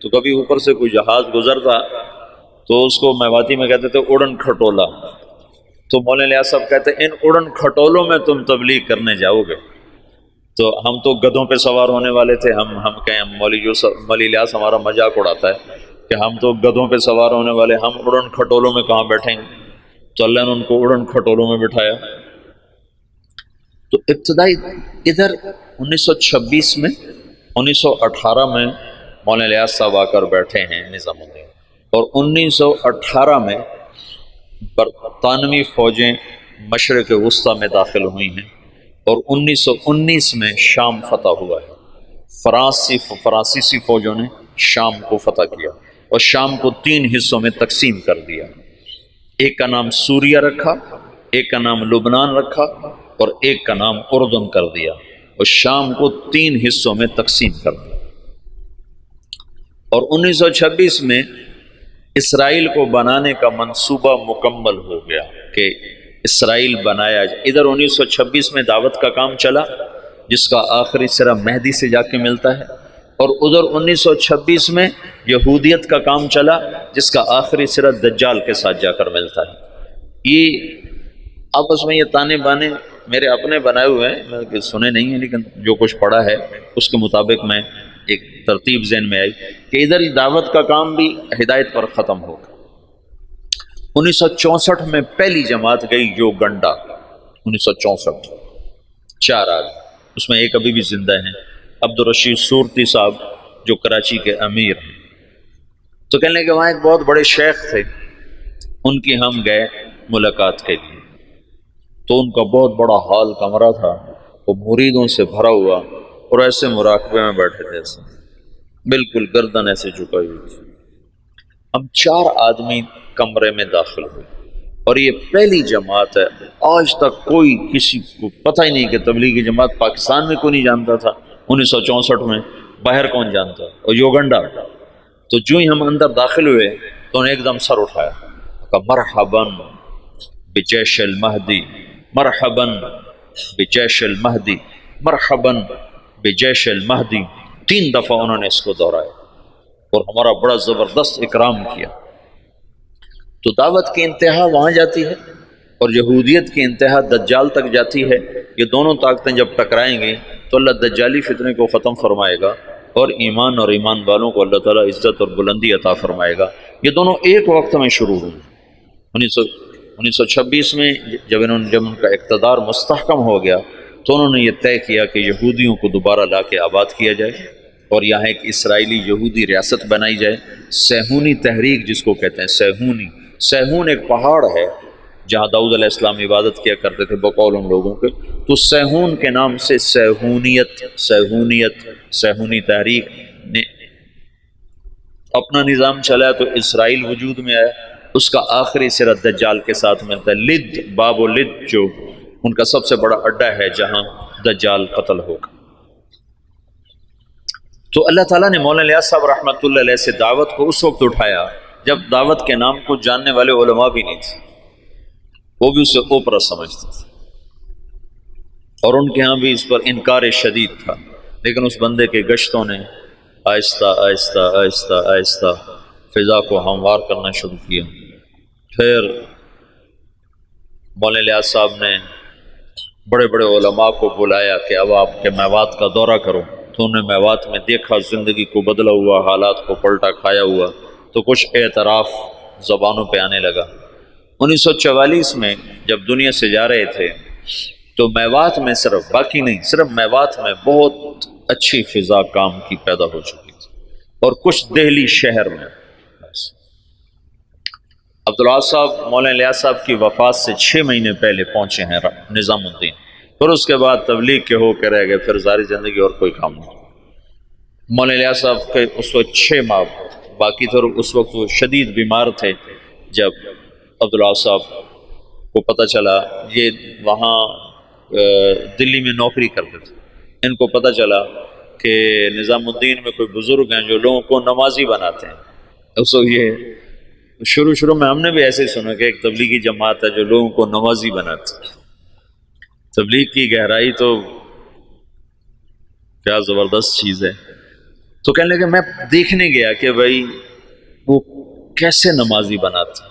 A: تو کبھی اوپر سے کوئی جہاز گزرتا تو اس کو میواتی میں کہتے تھے اڑن کھٹولا۔ تو مولانا الیاس صاحب کہتے ہیں ان اڑن کھٹولوں میں تم تبلیغ کرنے جاؤ گے۔ تو ہم تو گدھوں پہ سوار ہونے والے تھے، ہم کہیں مولوی الیاس ہمارا مذاق اڑاتا ہے کہ ہم تو گدھوں پہ سوار ہونے والے، ہم اڑن کھٹولوں میں کہاں بیٹھیں گے؟ تو اللہ نے ان کو اڑن کھٹولوں میں بٹھایا۔ تو ابتدائی ادھر 1926 میں 1918 میں مولانا الیاس صاحب آ کر بیٹھے ہیں نظام الدین، اور 1918 میں برطانوی فوجیں مشرق وسطیٰ میں داخل ہوئی ہیں، اور 1919 میں شام فتح ہوا ہے۔ فرانسیسی فوجوں نے شام کو فتح کیا، اور شام کو 3 حصوں میں تقسیم کر دیا۔ ایک کا نام سوریہ رکھا، ایک کا نام لبنان رکھا، اور ایک کا نام اردن کر دیا، اور شام کو 3 حصوں میں تقسیم کر دیا۔ اور 1926 میں اسرائیل کو بنانے کا منصوبہ مکمل ہو گیا کہ اسرائیل بنایا جائے۔ ادھر 1926 میں دعوت کا کام چلا جس کا آخری سرا مہدی سے جا کے ملتا ہے، اور ادھر 1926 میں یہودیت کا کام چلا جس کا آخری سرا دجال کے ساتھ جا کر ملتا ہے۔ یہ آپس میں یہ تانے بانے میرے اپنے بنائے ہوئے ہیں، میں سنے نہیں ہیں، لیکن جو کچھ پڑھا ہے اس کے مطابق میں ایک ترتیب ذہن میں آئی کہ ادھر دعوت کا کام بھی ہدایت پر ختم ہوگا۔ 1964 میں پہلی جماعت گئی یوگنڈا، 1964، 4 آدمی، اس میں ایک ابھی بھی زندہ ہیں، عبدالرشید صورتی صاحب جو کراچی کے امیر ہیں۔ تو کہنے کہ وہاں ایک بہت بڑے شیخ تھے، ان کی ہم گئے ملاقات کے لیے، تو ان کا بہت بڑا ہال کمرہ تھا، وہ مریدوں سے بھرا ہوا، اور ایسے مراقبے میں بیٹھے تھے، ایسے بالکل گردن ایسے جھکائی ہوئی تھی۔ ہم 4 آدمی کمرے میں داخل ہوئے، اور یہ پہلی جماعت ہے، آج تک کوئی کسی کو پتہ ہی نہیں کہ تبلیغی جماعت پاکستان میں کوئی نہیں جانتا تھا 1964 میں، باہر کون جانتا، اور یوگنڈا۔ تو جو ہی ہم اندر داخل ہوئے تو انہیں ایک دم سر اٹھایا، کہا مرحباً بجیش المہدی، مرحباً بجیش المہدی، مرحباً بجیش المہدی، 3 دفعہ انہوں نے اس کو دہرایا، اور ہمارا بڑا زبردست اکرام کیا۔ تو دعوت کی انتہا وہاں جاتی ہے، اور یہودیت کی انتہا دجال تک جاتی ہے۔ یہ دونوں طاقتیں جب ٹکرائیں گی تو اللہ دجالی فتنے کو ختم فرمائے گا، اور ایمان اور ایمان والوں کو اللہ تعالیٰ عزت اور بلندی عطا فرمائے گا۔ یہ دونوں ایک وقت میں شروع ہوئے۔ 1926 میں جب ان کا اقتدار مستحکم ہو گیا تو انہوں نے یہ طے کیا کہ یہودیوں کو دوبارہ لا کے آباد کیا جائے، اور یہاں ایک اسرائیلی یہودی ریاست بنائی جائے۔ سیہونی تحریک جس کو کہتے ہیں، سیہون ایک پہاڑ ہے جہاں داؤد علیہ السلام عبادت کیا کرتے تھے بقول ان لوگوں کے، تو سیہون کے نام سے سیہونی تحریک نے اپنا نظام چلایا، تو اسرائیل وجود میں آیا۔ اس کا آخری سرا دجال کے ساتھ ملتا ہے، لد، باب و لد جو ان کا سب سے بڑا اڈا ہے جہاں دجال قتل ہوگا۔ تو اللہ تعالیٰ نے مولانا الیاس صاحب رحمۃ اللہ علیہ سے دعوت کو اس وقت اٹھایا جب دعوت کے نام کو جاننے والے علماء بھی نہیں تھے، وہ بھی اسے اوپرا سمجھتے تھے، اور ان کے ہاں بھی اس پر انکار شدید تھا، لیکن اس بندے کے گشتوں نے آہستہ آہستہ آہستہ آہستہ فضا کو ہموار کرنا شروع کیا۔ پھر مولانا الیاس صاحب نے بڑے بڑے علماء کو بلایا کہ اب آپ کے میوات کا دورہ کرو، تو انہوں نے میوات میں دیکھا زندگی کو بدلا ہوا، حالات کو پلٹا کھایا ہوا، تو کچھ اعتراف زبانوں پہ آنے لگا۔ 1944 میں جب دنیا سے جا رہے تھے تو میوات میں صرف میوات میں بہت اچھی فضا کام کی پیدا ہو چکی تھی، اور کچھ دہلی شہر میں۔ عبداللہ صاحب مولانا الیاس صاحب کی وفات سے 6 مہینے پہلے پہنچے ہیں نظام الدین، پھر اس کے بعد تبلیغ کے ہو کے رہ گئے، پھر ساری زندگی اور کوئی کام نہیں۔ مولانا الیاس صاحب کے اس وقت 6 ماہ باقی تھے، اور اس وقت وہ شدید بیمار تھے۔ جب عبداللہ صاحب کو پتہ چلا، یہ وہاں دلی میں نوکری کرتے تھے، ان کو پتہ چلا کہ نظام الدین میں کوئی بزرگ ہیں جو لوگوں کو نمازی بناتے ہیں۔ اس وقت یہ شروع میں ہم نے بھی ایسے ہی سنا کہ ایک تبلیغی جماعت ہے جو لوگوں کو نمازی بناتی ہے۔ تبلیغ کی گہرائی تو کیا زبردست چیز ہے۔ تو کہنے لگے میں دیکھنے گیا کہ بھائی وہ کیسے نمازی بناتے ہیں،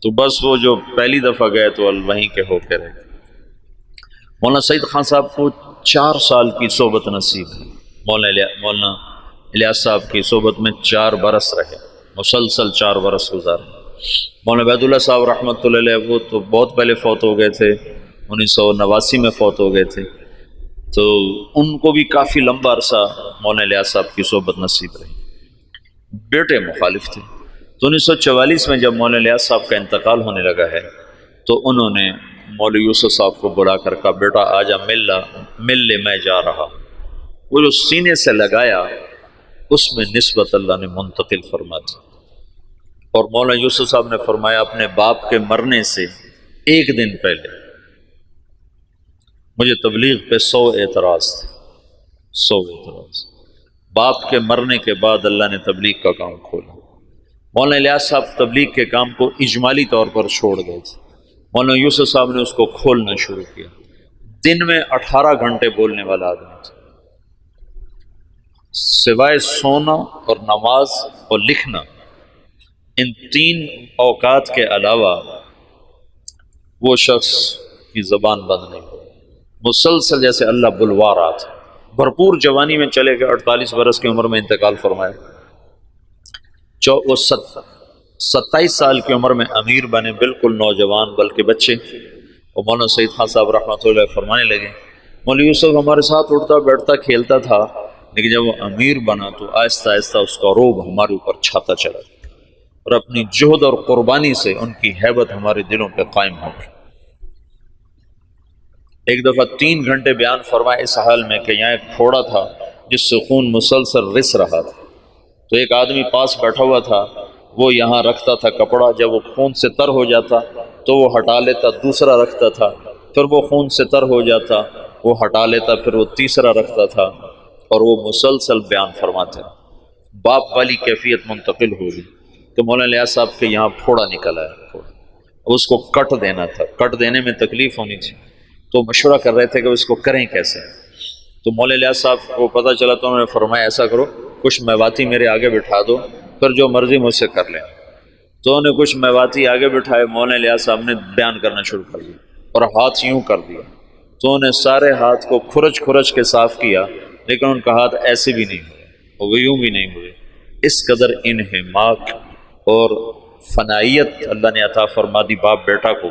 A: تو بس وہ جو پہلی دفعہ گئے تو وہیں کے ہو کے رہے۔ مولانا سعید خان صاحب کو 4 سال کی صحبت نصیب ہے، مولانا الیاس صاحب کی صحبت میں 4 برس رہے، مسلسل 4 برس گزارے۔ مولانا عبید اللہ صاحب رحمۃ اللہ علیہ وہ تو بہت پہلے فوت ہو گئے تھے، 1989 میں فوت ہو گئے تھے، تو ان کو بھی کافی لمبا عرصہ مولانا الیاس صاحب کی صحبت نصیب رہی۔ بیٹے مخالف تھے، تو 1944 میں جب مولانا الیاس صاحب کا انتقال ہونے لگا ہے تو انہوں نے مولوی یوسف صاحب کو بلا کر کہا بیٹا آجا مل لے میں جا رہا۔ وہ جو سینے سے لگایا اس میں نسبت اللہ نے منتقل فرما دی، اور مولانا یوسف صاحب نے فرمایا اپنے باپ کے مرنے سے 1 دن پہلے مجھے تبلیغ پہ 100 اعتراض تھے، 100 اعتراض۔ باپ کے مرنے کے بعد اللہ نے تبلیغ کا کام کھولا۔ مولانا الیاس صاحب تبلیغ کے کام کو اجمالی طور پر چھوڑ گئے تھے، مولانا یوسف صاحب نے اس کو کھولنا شروع کیا۔ دن میں 18 گھنٹے بولنے والا آدمی تھا، سوائے سونا اور نماز اور لکھنا، ان 3 اوقات کے علاوہ وہ شخص کی زبان بند نہیں ہوئی، مسلسل جیسے اللہ بلوا رہا تھا۔ بھرپور جوانی میں چلے گئے، 48 برس کی عمر میں انتقال فرمایا۔ 27 سال کی عمر میں امیر بنے، بالکل نوجوان بلکہ بچے۔ اور مولانا سعید خان صاحب رحمۃ اللہ فرمانے لگے مولوی یوسف ہمارے ساتھ اٹھتا بیٹھتا کھیلتا تھا، لیکن جب وہ امیر بنا تو آہستہ آہستہ اس کا روب ہمارے اوپر چھاتا چلا اور اپنی جہد اور قربانی سے ان کی ہیبت ہمارے دلوں پہ قائم ہو گئی۔ ایک دفعہ 3 گھنٹے بیان فرمایا اس حال میں کہ یہاں ایک پھوڑا تھا جس سے خون مسلسل رس رہا تھا، تو ایک آدمی پاس بیٹھا ہوا تھا، وہ یہاں رکھتا تھا کپڑا، جب وہ خون سے تر ہو جاتا تو وہ ہٹا لیتا، دوسرا رکھتا تھا، پھر وہ خون سے تر ہو جاتا وہ ہٹا لیتا، پھر وہ تیسرا رکھتا تھا، اور وہ مسلسل بیان فرماتے۔ باپ والی کیفیت منتقل ہو گئی کہ مولانا الیاس صاحب کے یہاں پھوڑا نکل آیا، اس کو کٹ دینا تھا، کٹ دینے میں تکلیف ہونی تھی، تو مشورہ کر رہے تھے کہ اس کو کریں کیسے۔ تو مولانا الیاس صاحب کو پتہ چلا تو انہوں نے فرمایا ایسا کرو کچھ میواتی میرے آگے بٹھا دو، پھر جو مرضی مجھ سے کر لیں۔ تو انہوں نے کچھ میواتی آگے بٹھائے، مولانا الیاس صاحب نے بیان کرنا شروع کر دیا اور ہاتھ یوں کر دیا، تو انہوں نے سارے ہاتھ کو کھرچ کھرچ کے صاف کیا، لیکن ان کا ہاتھ ایسے بھی نہیں ہوئے، وہ یوں بھی نہیں ہوئے۔ اس قدر انہماک اور فنائیت اللہ نے عطا فرما دی باپ بیٹا کو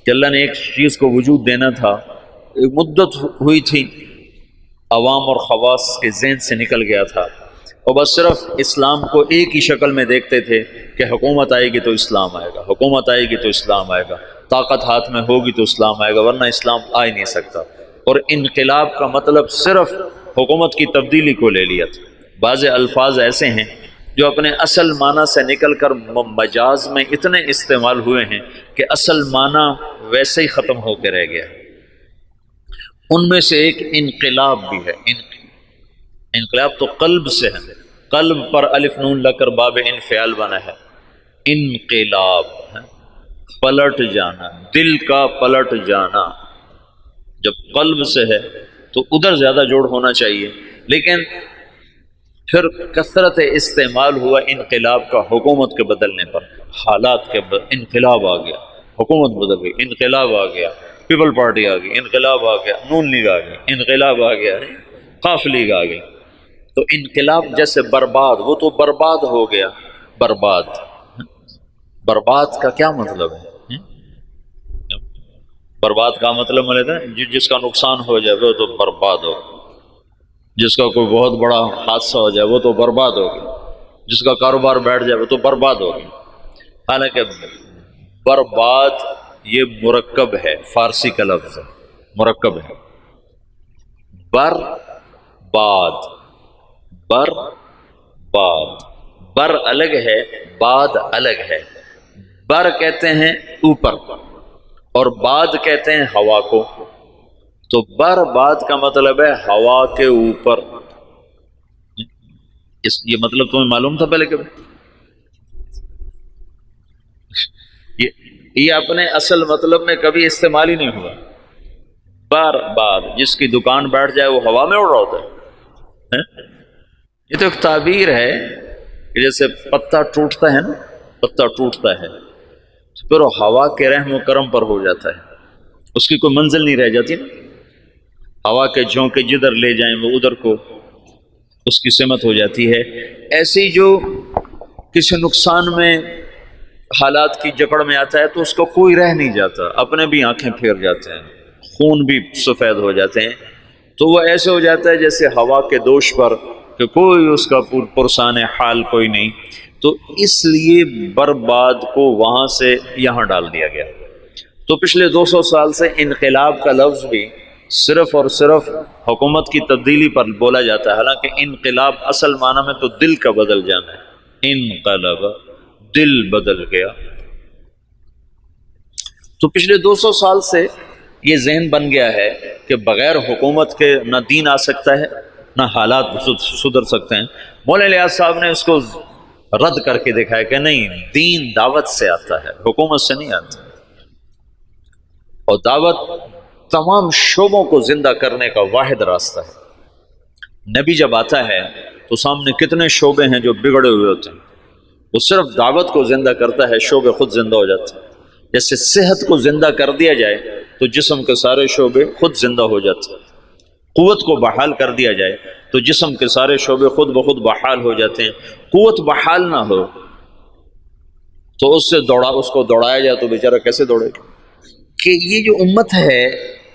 A: کہ اللہ نے ایک چیز کو وجود دینا تھا، ایک مدت ہوئی تھی عوام اور خواص کے ذہن سے نکل گیا تھا، اور بس صرف اسلام کو ایک ہی شکل میں دیکھتے تھے کہ حکومت آئے گی تو اسلام آئے گا، حکومت آئے گی تو اسلام آئے گا، طاقت ہاتھ میں ہوگی تو اسلام آئے گا، ورنہ اسلام آ ہی نہیں سکتا۔ اور انقلاب کا مطلب صرف حکومت کی تبدیلی کو لے لیا تھا۔ بعض الفاظ ایسے ہیں جو اپنے اصل معنی سے نکل کر مجاز میں اتنے استعمال ہوئے ہیں کہ اصل معنی ویسے ہی ختم ہو کے رہ گیا۔ ان میں سے ایک انقلاب بھی ہے۔ انقلاب تو قلب سے ہے، قلب پر الف نون لگ کر باب انفعال بنا ہے۔ انقلاب ہے پلٹ جانا، دل کا پلٹ جانا۔ جب قلب سے ہے تو ادھر زیادہ جوڑ ہونا چاہیے، لیکن پھر کثرت استعمال ہوا انقلاب کا حکومت کے بدلنے پر، حالات کے انقلاب آ گیا، حکومت بدل گئی، انقلاب آ گیا، پیپل پارٹی آ گئی، انقلاب آ گیا، نون لیگ آ گئی، انقلاب آ گیا، قاف لیگ آ گئی۔ تو انقلاب جیسے برباد، وہ تو برباد ہو گیا۔ برباد، برباد کا کیا مطلب ہے؟ برباد کا مطلب ملتا ہے جس کا نقصان ہو جائے وہ تو برباد ہو، جس کا کوئی بہت بڑا حادثہ ہو جائے وہ تو برباد ہو گیا، جس کا کاروبار بیٹھ جائے وہ تو برباد ہو گیا۔ حالانکہ برباد یہ مرکب ہے، فارسی کا لفظ ہے، مرکب ہے۔ برباد، بر باد، بر الگ ہے، باد الگ ہے۔ بر کہتے ہیں اوپر اور باد کہتے ہیں ہوا کو، تو بر باد کا مطلب ہے ہوا کے اوپر۔ یہ مطلب تمہیں معلوم تھا پہلے کبھی؟ یہ اپنے اصل مطلب میں کبھی استعمال ہی نہیں ہوا۔ بر باد، جس کی دکان بیٹھ جائے وہ ہوا میں اڑ رہا ہوتا ہے۔ یہ تو ایک تعبیر ہے کہ جیسے پتا ٹوٹتا ہے نا، پتا ٹوٹتا ہے پھر وہ ہوا کے رحم و کرم پر ہو جاتا ہے، اس کی کوئی منزل نہیں رہ جاتی نا۔ ہوا کے جھونکے جدھر لے جائیں وہ ادھر کو اس کی سمت ہو جاتی ہے۔ ایسی جو کسی نقصان میں حالات کی جکڑ میں آتا ہے تو اس کو کوئی رہ نہیں جاتا، اپنے بھی آنکھیں پھیر جاتے ہیں، خون بھی سفید ہو جاتے ہیں، تو وہ ایسے ہو جاتا ہے جیسے ہوا کے دوش پر کہ کوئی اس کا پرسان حال کوئی نہیں۔ تو اس لیے برباد کو وہاں سے یہاں ڈال دیا گیا۔ تو پچھلے 200 سال سے انقلاب کا لفظ بھی صرف اور صرف حکومت کی تبدیلی پر بولا جاتا ہے، حالانکہ انقلاب اصل معنی میں تو دل کا بدل جانا ہے۔ انقلب، دل بدل گیا۔ تو پچھلے 200 سال سے یہ ذہن بن گیا ہے کہ بغیر حکومت کے نہ دین آ سکتا ہے نہ حالات سدھر سکتے ہیں۔ مولانا الیاس صاحب نے اس کو رد کر کے دکھایا کہ نہیں، دین دعوت سے آتا ہے، حکومت سے نہیں آتا، اور دعوت تمام شعبوں کو زندہ کرنے کا واحد راستہ ہے۔ نبی جب آتا ہے تو سامنے کتنے شعبے ہیں جو بگڑے ہوئے ہوتے ہیں، وہ صرف دعوت کو زندہ کرتا ہے، شعبے خود زندہ ہو جاتے ہیں۔ جیسے صحت کو زندہ کر دیا جائے تو جسم کے سارے شعبے خود زندہ ہو جاتے ہیں، قوت کو بحال کر دیا جائے تو جسم کے سارے شعبے خود بخود بحال ہو جاتے ہیں۔ قوت بحال نہ ہو تو اس کو دوڑایا جائے تو بیچارہ کیسے دوڑے گا؟ کہ یہ جو امت ہے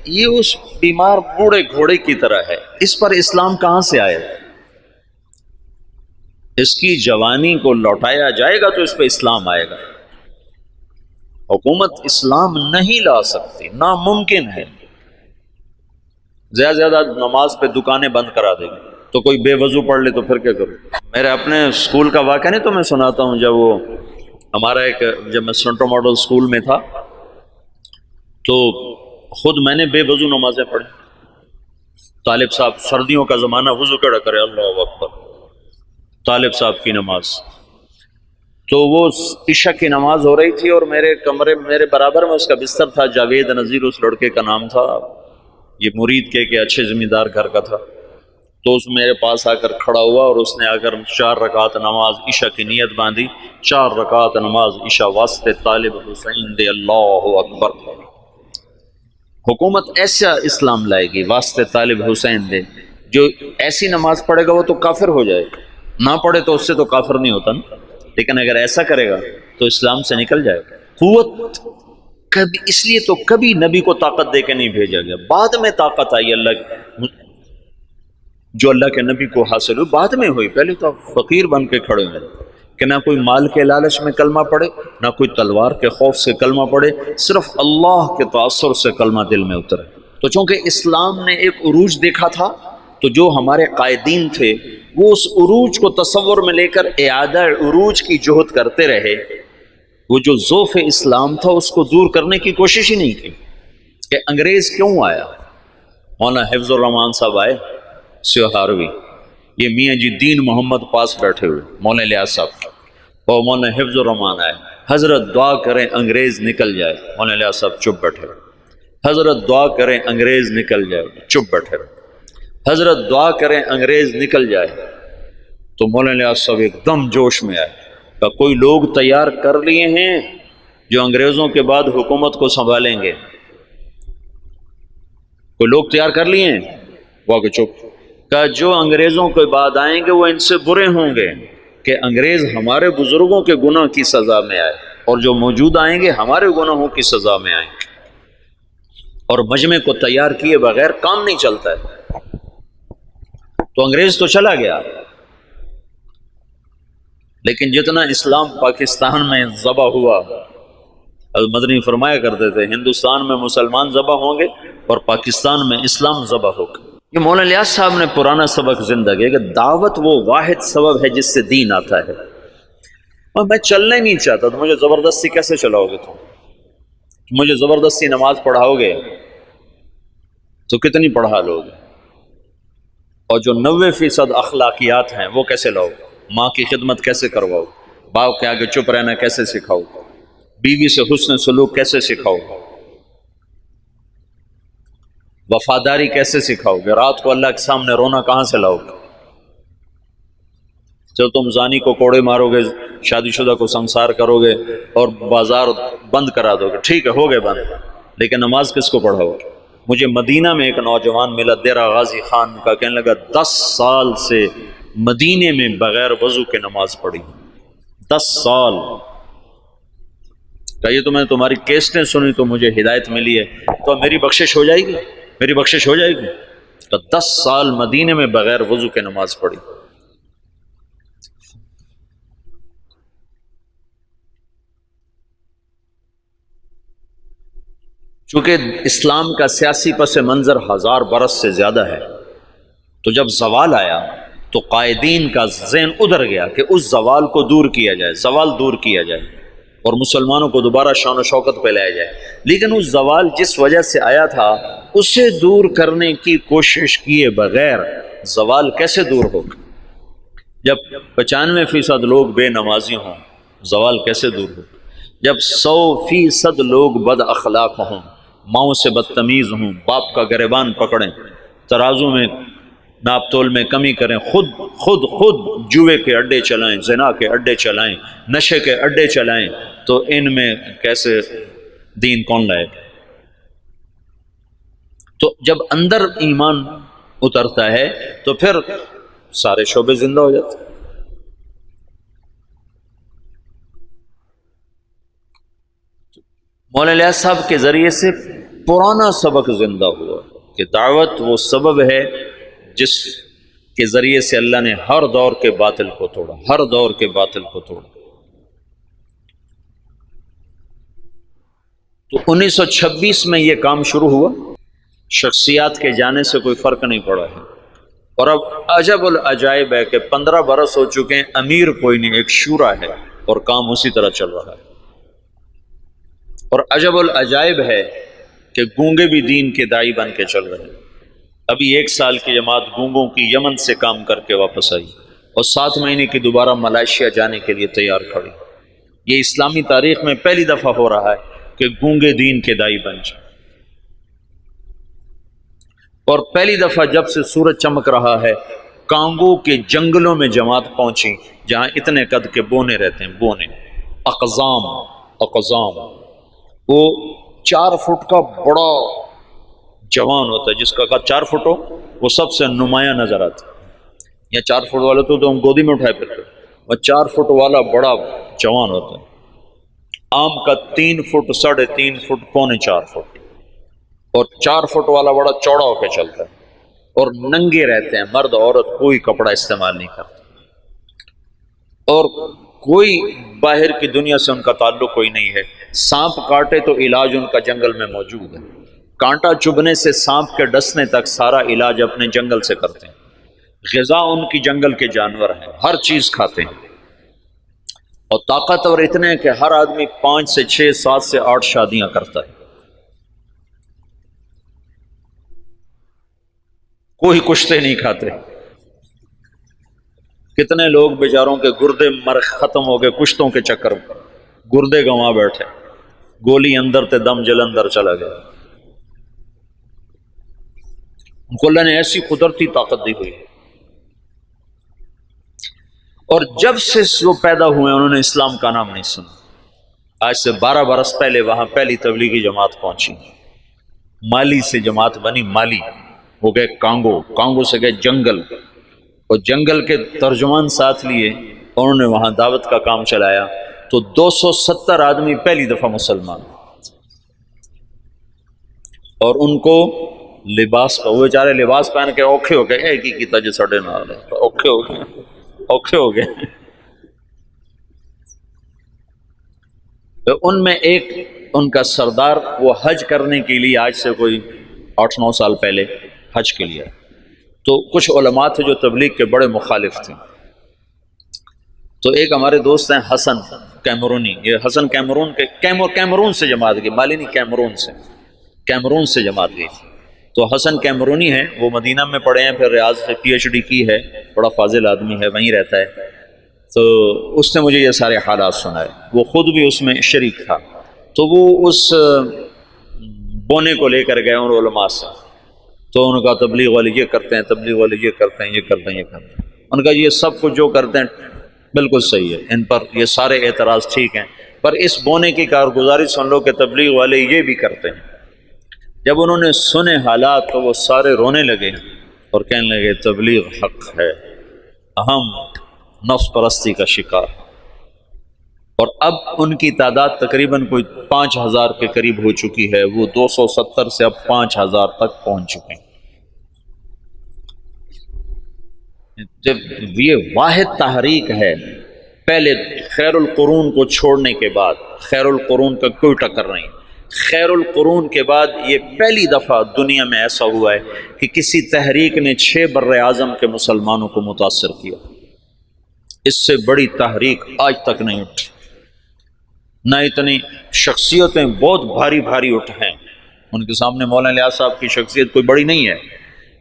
A: یہ اس بیمار بوڑھے گھوڑے کی طرح ہے، اس پر اسلام کہاں سے آئے؟ اس کی جوانی کو لوٹایا جائے گا تو اس پہ اسلام آئے گا۔ حکومت اسلام نہیں لا سکتی، ناممکن ہے۔ زیادہ زیادہ نماز پہ دکانیں بند کرا دے گی، تو کوئی بے وضو پڑھ لے تو پھر کیا کرو؟ میرے اپنے اسکول کا واقعہ نہیں تو میں سناتا ہوں، جب میں سنٹر ماڈل اسکول میں تھا تو خود میں نے بے وضو نمازیں پڑھی۔ طالب صاحب، سردیوں کا زمانہ، وضو کیڑا کرے، اللہ اکبر، طالب صاحب کی نماز، تو وہ عشاء کی نماز ہو رہی تھی اور میرے برابر میں اس کا بستر تھا، جاوید نذیر اس لڑکے کا نام تھا، یہ مرید کے اچھے زمیندار گھر کا تھا۔ تو اس میرے پاس آ کر کھڑا ہوا اور اس نے آ کر 4 رکعت نماز عشاء کی نیت باندھی، 4 رکعت نماز عشاء واسطے طالب حسین دے، اللہ اکبر۔ حکومت ایسا اسلام لائے گی واسطے طالب حسین دے، جو ایسی نماز پڑھے گا وہ تو کافر ہو جائے گا، نہ پڑھے تو اس سے تو کافر نہیں ہوتا نا، لیکن اگر ایسا کرے گا تو اسلام سے نکل جائے گا۔ قوت کبھی، اس لیے تو کبھی نبی کو طاقت دے کے نہیں بھیجا گیا، بعد میں طاقت آئی جو اللہ کے نبی کو حاصل ہوئی بعد میں ہوئی، پہلے تو فقیر بن کے کھڑے ہوئے کہ نہ کوئی مال کے لالچ میں کلمہ پڑھے، نہ کوئی تلوار کے خوف سے کلمہ پڑھے، صرف اللہ کے تاثر سے کلمہ دل میں اترے۔ تو چونکہ اسلام نے ایک عروج دیکھا تھا، تو جو ہمارے قائدین تھے وہ اس عروج کو تصور میں لے کر اعادہ عروج کی جہد کرتے رہے، وہ جو ذوف اسلام تھا اس کو دور کرنے کی کوشش ہی نہیں کی کہ انگریز کیوں آیا۔ مولانا حفظ الرحمان صاحب آئے سیوہاروی، یہ میاں جی دین محمد پاس بیٹھے ہوئے، مولانا الیاس صاحب اور مولانا حفظ الرحمان آئے، حضرت دعا کریں انگریز نکل جائے، مولانا الیاس صاحب چپ بیٹھے رہے، حضرت دعا کریں انگریز نکل جائے، چپ بیٹھے رہے، حضرت دعا کریں انگریز نکل جائے۔ تو مولانا الیاس صاحب ایک دم جوش میں آئے، کہ کوئی لوگ تیار کر لیے ہیں جو انگریزوں کے بعد حکومت کو سنبھالیں گے، کوئی لوگ تیار کر لیے ہیں، وہ کہ چپ، کہ جو انگریزوں کے بعد آئیں گے وہ ان سے برے ہوں گے کہ انگریز ہمارے بزرگوں کے گناہ کی سزا میں آئے، اور جو موجود آئیں گے ہمارے گناہوں کی سزا میں آئیں گے، اور مجمع کو تیار کیے بغیر کام نہیں چلتا ہے۔ تو انگریز تو چلا گیا، لیکن جتنا اسلام پاکستان میں ذبح ہوا، مدنی فرمایا کرتے تھے ہندوستان میں مسلمان ذبح ہوں گے اور پاکستان میں اسلام ذبح ہوگا۔ یہ مولانا الیاس صاحب نے پرانا سبق زندہ کیا کہ دعوت وہ واحد سبب ہے جس سے دین آتا ہے، اور میں چلنا ہی نہیں چاہتا تو مجھے زبردستی کیسے چلاؤ گے؟ تم مجھے زبردستی نماز پڑھاؤ گے تو کتنی پڑھا لو گے؟ اور جو 90% اخلاقیات ہیں وہ کیسے لاؤ؟ ماں کی خدمت کیسے کرواؤ؟ باپ کے آگے چپ رہنا کیسے سکھاؤ؟ بیوی سے حسن سلوک کیسے سکھاؤ؟ وفاداری کیسے سکھاؤ گے؟ رات کو اللہ کے سامنے رونا کہاں سے لاؤ گے؟ جب تم زانی کو کوڑے مارو گے، شادی شدہ کو سنسار کرو گے اور بازار بند کرا دو گے، ٹھیک ہے ہو گئے بند، لیکن نماز کس کو پڑھاؤ گے؟ مجھے مدینہ میں ایک نوجوان ملا، دیرہ غازی خان کا، کہنے لگا 10 سال سے مدینے میں بغیر وضو کے نماز پڑھی، 10 سال۔ کہ یہ تو میں تمہاری کیسٹیں سنی تو مجھے ہدایت ملی ہے، تو میری بخشش ہو جائے گی؟ میری بخشش ہو جائے گی؟ تو 10 سال مدینے میں بغیر وضو کے نماز پڑھی۔ چونکہ اسلام کا سیاسی پس منظر 1000 برس سے زیادہ ہے، تو جب زوال آیا تو قائدین کا ذہن ادھر گیا کہ اس زوال کو دور کیا جائے، زوال دور کیا جائے اور مسلمانوں کو دوبارہ شان و شوکت پہ لایا جائے۔ لیکن اس زوال جس وجہ سے آیا تھا اسے دور کرنے کی کوشش کیے بغیر زوال کیسے دور ہوگا؟ جب 95% لوگ بے نمازی ہوں زوال کیسے دور ہوگا؟ جب 100% لوگ بد اخلاق ہوں، ماؤں سے بدتمیز ہوں، باپ کا گریبان پکڑیں، ترازو میں ناپ تول میں کمی کریں، خود جوئے کے اڈے چلائیں، زنا کے اڈے چلائیں، نشے کے اڈے چلائیں، تو ان میں کیسے دین کون لائے؟ تو جب اندر ایمان اترتا ہے تو پھر سارے شعبے زندہ ہو جاتے ہیں۔ مولانا الیاس صاحب کے ذریعے سے پرانا سبق زندہ ہوا کہ دعوت وہ سبب ہے جس کے ذریعے سے اللہ نے ہر دور کے باطل کو توڑا، ہر دور کے باطل کو توڑا۔ تو 1926 میں یہ کام شروع ہوا، شخصیات کے جانے سے کوئی فرق نہیں پڑا ہے، اور اب عجب العجائب ہے کہ 15 برس ہو چکے ہیں، امیر کوئی نہیں، ایک شورا ہے اور کام اسی طرح چل رہا ہے۔ اور عجب العجائب ہے کہ گونگے بھی دین کے داعی بن کے چل رہے ہیں۔ ابھی 1 سال کی جماعت گونگوں کی یمن سے کام کر کے واپس آئی اور 7 مہینے کی دوبارہ ملائیشیا جانے کے لیے تیار کھڑی۔ یہ اسلامی تاریخ میں پہلی دفعہ ہو رہا ہے کہ گونگے دین کے داعی بن جائیں، اور پہلی دفعہ جب سے سورج چمک رہا ہے کانگو کے جنگلوں میں جماعت پہنچی جہاں اتنے قد کے بونے رہتے ہیں، بونے، اقزام، وہ 4 فٹ کا بڑا جوان ہوتا ہے، جس کا قد 4 فٹ ہو وہ سب سے نمایاں نظر آتا ہے۔ یا 4 فٹ والا تو ہم گودی میں اٹھائے پھرتے، وہ 4 فٹ والا بڑا جوان ہوتا ہے۔ آم کا 3 فٹ، 3.5 فٹ، 3.25 فٹ، اور 4 فٹ والا بڑا چوڑا ہو کے چلتا ہے، اور ننگے رہتے ہیں، مرد عورت کوئی کپڑا استعمال نہیں کرتا، اور کوئی باہر کی دنیا سے ان کا تعلق کوئی نہیں ہے۔ سانپ کاٹے تو علاج ان کا جنگل میں موجود ہے، کانٹا چبھنے سے سانپ کے ڈسنے تک سارا علاج اپنے جنگل سے کرتے ہیں۔ غذا ان کی جنگل کے جانور ہیں، ہر چیز کھاتے ہیں، اور طاقتور اتنے ہیں کہ ہر آدمی 5 سے 6، 7 سے 8 شادیاں کرتا ہے، کوئی کشتے نہیں کھاتے۔ کتنے لوگ بیچاروں کے گردے ختم ہو گئے کشتوں کے چکر میں، گردے گنوا بیٹھے، گولی اندر تے دم جلندر چلا گیا۔ ان کو اللہ نے ایسی قدرتی طاقت دی ہوئی ہے، اور جب سے وہ پیدا ہوئے انہوں نے اسلام کا نام نہیں سنا۔ آج سے 12 برس پہلے وہاں پہلی تبلیغی جماعت پہنچی، مالی سے جماعت بنی، مالی وہ گئے کانگو، کانگو سے گئے جنگل، اور جنگل کے ترجمان ساتھ لیے، انہوں نے وہاں دعوت کا کام چلایا، تو 270 آدمی پہلی دفعہ مسلمان، اور ان کو لباس، وہ بیچارے لباس پہن کے اوکھے ہو گئے، ایک ہی کیتا جو سڑے نال ہے، اوکھے ہو گئے۔ تو ان میں ایک ان کا سردار، وہ حج کرنے کے لیے آج سے کوئی 8-9 سال پہلے حج کے لیے، تو کچھ علماء تھے جو تبلیغ کے بڑے مخالف تھے، تو ایک ہمارے دوست ہیں حسن کیمرونی، یہ حسن کیمرون کے کیمرون سے جماعت گئی، مالی نہیں، کیمرون سے جماعت گئی تھی۔ تو حسن کیمرونی ہے، وہ مدینہ میں پڑھے ہیں، پھر ریاض سے PhD کی ہے، بڑا فاضل آدمی ہے، وہیں رہتا ہے۔ تو اس نے مجھے یہ سارے حالات سنائے، وہ خود بھی اس میں شریک تھا۔ تو وہ اس بونے کو لے کر گئے ان علماء سے، تو ان کا تبلیغ والے یہ کرتے ہیں، تبلیغ والے یہ کرتے ہیں، یہ کرتے ہیں، یہ کرتے ہیں۔ ان کا یہ سب کچھ جو کرتے ہیں بالکل صحیح ہے، ان پر یہ سارے اعتراض ٹھیک ہیں، پر اس بونے کی کارگزاری سن لو کہ تبلیغ والے یہ بھی کرتے ہیں۔ جب انہوں نے سنے حالات تو وہ سارے رونے لگے اور کہنے لگے تبلیغ حق ہے، ہم نفس پرستی کا شکار، اور اب ان کی تعداد تقریباً کوئی 5000 کے قریب ہو چکی ہے، وہ 270 سے اب 5000 تک پہنچ چکے ہیں۔ جب یہ واحد تحریک ہے، پہلے خیر القرون کو چھوڑنے کے بعد، خیر القرون کا کوئی ٹکر نہیں، خیر القرون کے بعد یہ پہلی دفعہ دنیا میں ایسا ہوا ہے کہ کسی تحریک نے 6 بر اعظم کے مسلمانوں کو متاثر کیا۔ اس سے بڑی تحریک آج تک نہیں اٹھی، نہ اتنی شخصیتیں بہت بھاری بھاری اٹھ ہیں، ان کے سامنے مولانا الیاس صاحب کی شخصیت کوئی بڑی نہیں ہے،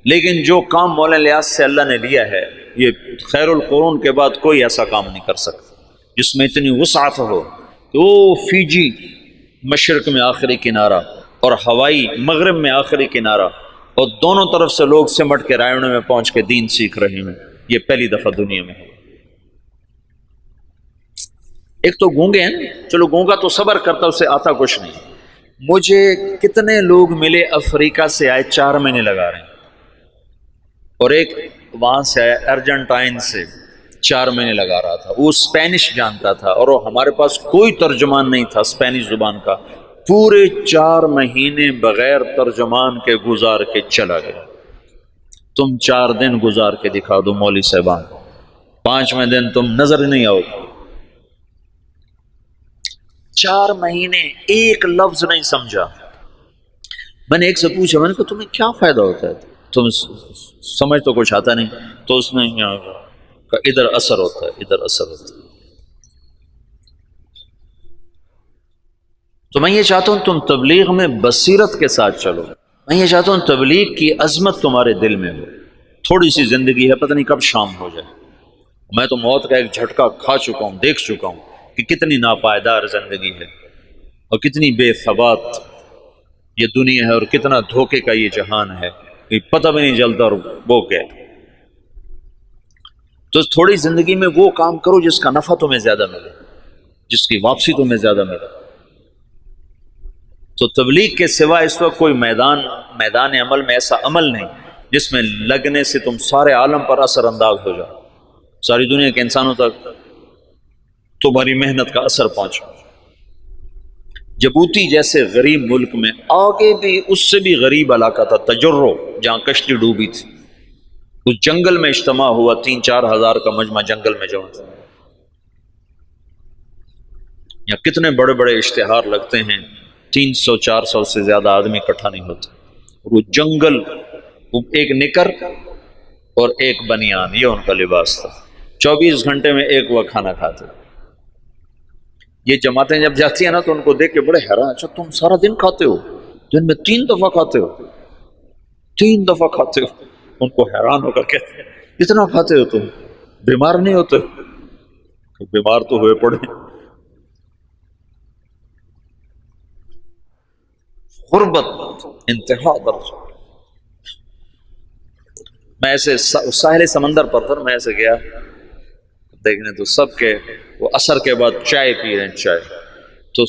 A: لیکن جو کام مولانا الیاس سے اللہ نے لیا ہے، یہ خیر القرون کے بعد کوئی ایسا کام نہیں کر سکتا جس میں اتنی وسعت ہو کہ وہ فیجی مشرق میں آخری کنارہ اور ہوائی مغرب میں آخری کنارہ، اور دونوں طرف سے لوگ سمٹ کے رائے میں پہنچ کے دین سیکھ رہے ہیں، یہ پہلی دفعہ دنیا میں ہے۔ ایک تو گونگے ہیں، چلو گونگا تو صبر کرتا، اسے آتا کچھ نہیں۔ مجھے کتنے لوگ ملے افریقہ سے آئے 4 مہینے لگا رہے ہیں، اور ایک وہاں سے آیا ارجنٹائن سے 4 مہینے لگا رہا تھا، وہ اسپینش جانتا تھا، اور وہ ہمارے پاس کوئی ترجمان نہیں تھا اسپینش زبان کا، پورے 4 مہینے بغیر ترجمان کے گزار کے چلا گیا۔ تم 4 دن گزار کے دکھا دو مولوی صاحبان، 5ویں دن تم نظر نہیں آؤ۔ 4 مہینے ایک لفظ نہیں سمجھا۔ میں نے ایک سے پوچھا، میں نے کہا تمہیں کیا فائدہ ہوتا ہے، تم سمجھ تو کچھ آتا نہیں؟ تو اس نے کہا ادھر اثر ہوتا ہے، ادھر اثر ہوتا ہے۔ تو میں یہ چاہتا ہوں تم تبلیغ میں بصیرت کے ساتھ چلو۔ میں یہ چاہتا ہوں تبلیغ کی عظمت تمہارے دل میں ہو۔ تھوڑی سی زندگی ہے، پتہ نہیں کب شام ہو جائے۔ میں تو موت کا ایک جھٹکا کھا چکا ہوں، دیکھ چکا ہوں کہ کتنی ناپائیدار زندگی ہے اور کتنی بے ثبات یہ دنیا ہے اور کتنا دھوکے کا یہ جہان ہے کہ پتہ بھی نہیں چلتا اور وہ گئے۔ تو تھوڑی زندگی میں وہ کام کرو جس کا نفع تمہیں زیادہ ملے، جس کی واپسی تمہیں زیادہ ملے۔ تو تبلیغ کے سوا اس وقت کوئی میدان عمل میں ایسا عمل نہیں جس میں لگنے سے تم سارے عالم پر اثر انداز ہو جاؤ، ساری دنیا کے انسانوں تک تمہاری محنت کا اثر پہنچا۔ جبوتی جیسے غریب ملک میں آگے بھی اس سے بھی غریب علاقہ تھا تجرو، جہاں کشتی ڈوبی تھی، اس جنگل میں اجتماع ہوا، 3-4 ہزار کا مجمع جنگل میں جمع تھا۔ یا کتنے بڑے بڑے اشتہار لگتے ہیں، 300-400 سے زیادہ آدمی اکٹھا نہیں ہوتے۔ وہ جنگل، وہ ایک نکر اور ایک بنیان، یہ ان کا لباس تھا۔ 24 گھنٹے میں ایک وقت کھانا کھاتے۔ یہ جماعتیں جب جاتی ہیں نا تو ان کو دیکھ کے بڑے حیران، اچھا تم سارا دن کھاتے ہو، دن میں 3 دفعہ کھاتے ہو، 3 دفعہ کھاتے ہو۔ ان کو حیران ہو کر کہتے ہیں اتنا کھاتے ہو تم، بیمار نہیں ہوتے؟ بیمار تو ہوئے پڑے۔ غربت انتہا درجہ۔ میں ایسے ساحل سمندر پر تھا، میں ایسے گیا دیکھنے تو سب کے وہ عصر کے بعد چائے پی رہے ہیں، چائے تو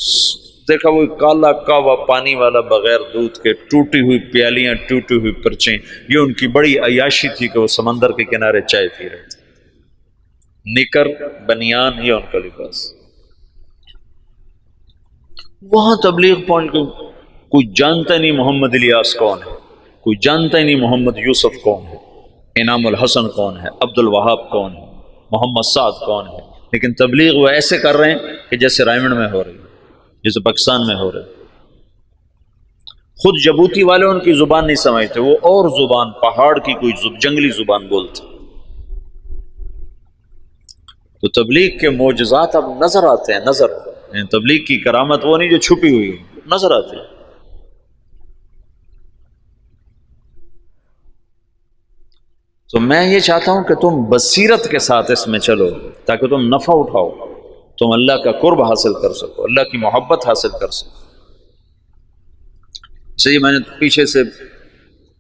A: دیکھا وہ کالا کاوا پانی والا بغیر دودھ کے، ٹوٹی ہوئی پیالیاں، ٹوٹی ہوئی پرچیں، یہ ان کی بڑی عیاشی تھی کہ وہ سمندر کے کنارے چائے پی رہے تھے۔ نکر بنیان یہ ان کا لباس۔ وہاں تبلیغ پہنچ گئی، کوئی جانتا نہیں محمد الیاس کون ہے، کوئی جانتا ہی نہیں محمد یوسف کون ہے، انعام الحسن کون ہے، عبد الوہاب کون ہے، محمد سعد کون ہے، لیکن تبلیغ وہ ایسے کر رہے ہیں کہ جیسے رائمنڈ میں ہو رہی ہے، جیسے پاکستان میں ہو رہے۔ خود جبوتی والے ان کی زبان نہیں سمجھتے، وہ اور زبان، پہاڑ کی کوئی جنگلی زبان بولتے۔ تو تبلیغ کے معجزات اب نظر آتے ہیں، نظر، یعنی تبلیغ کی کرامت وہ نہیں جو چھپی ہوئی نظر آتی ہے۔ تو میں یہ چاہتا ہوں کہ تم بصیرت کے ساتھ اس میں چلو تاکہ تم نفع اٹھاؤ، تم اللہ کا قرب حاصل کر سکو، اللہ کی محبت حاصل کر سکو۔ صحیح، میں نے پیچھے سے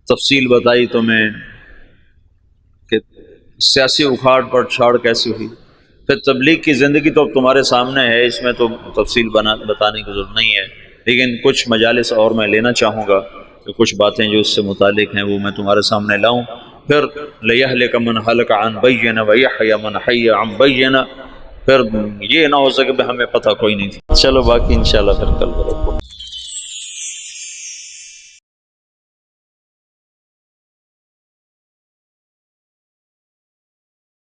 A: تفصیل بتائی تمہیں کہ سیاسی اکھاڑ پر چھاڑ کیسی ہوئی، پھر تبلیغ کی زندگی تو اب تمہارے سامنے ہے، اس میں تو تفصیل بتانے کی ضرورت نہیں ہے، لیکن کچھ مجالس اور میں لینا چاہوں گا کہ کچھ باتیں جو اس سے متعلق ہیں وہ میں تمہارے سامنے لاؤں۔ پھر لِيَهْلِكَ مَنْ هَلَكَ عَنْ بَيِّنَةٍ وَيَحْيَى مَنْ حَيَّ عَنْ بَيِّنَةٍ، پھر یہ نہ ہو سکے کہ ہمیں پتہ کوئی نہیں تھی۔ چلو باقی انشاءاللہ پھر کل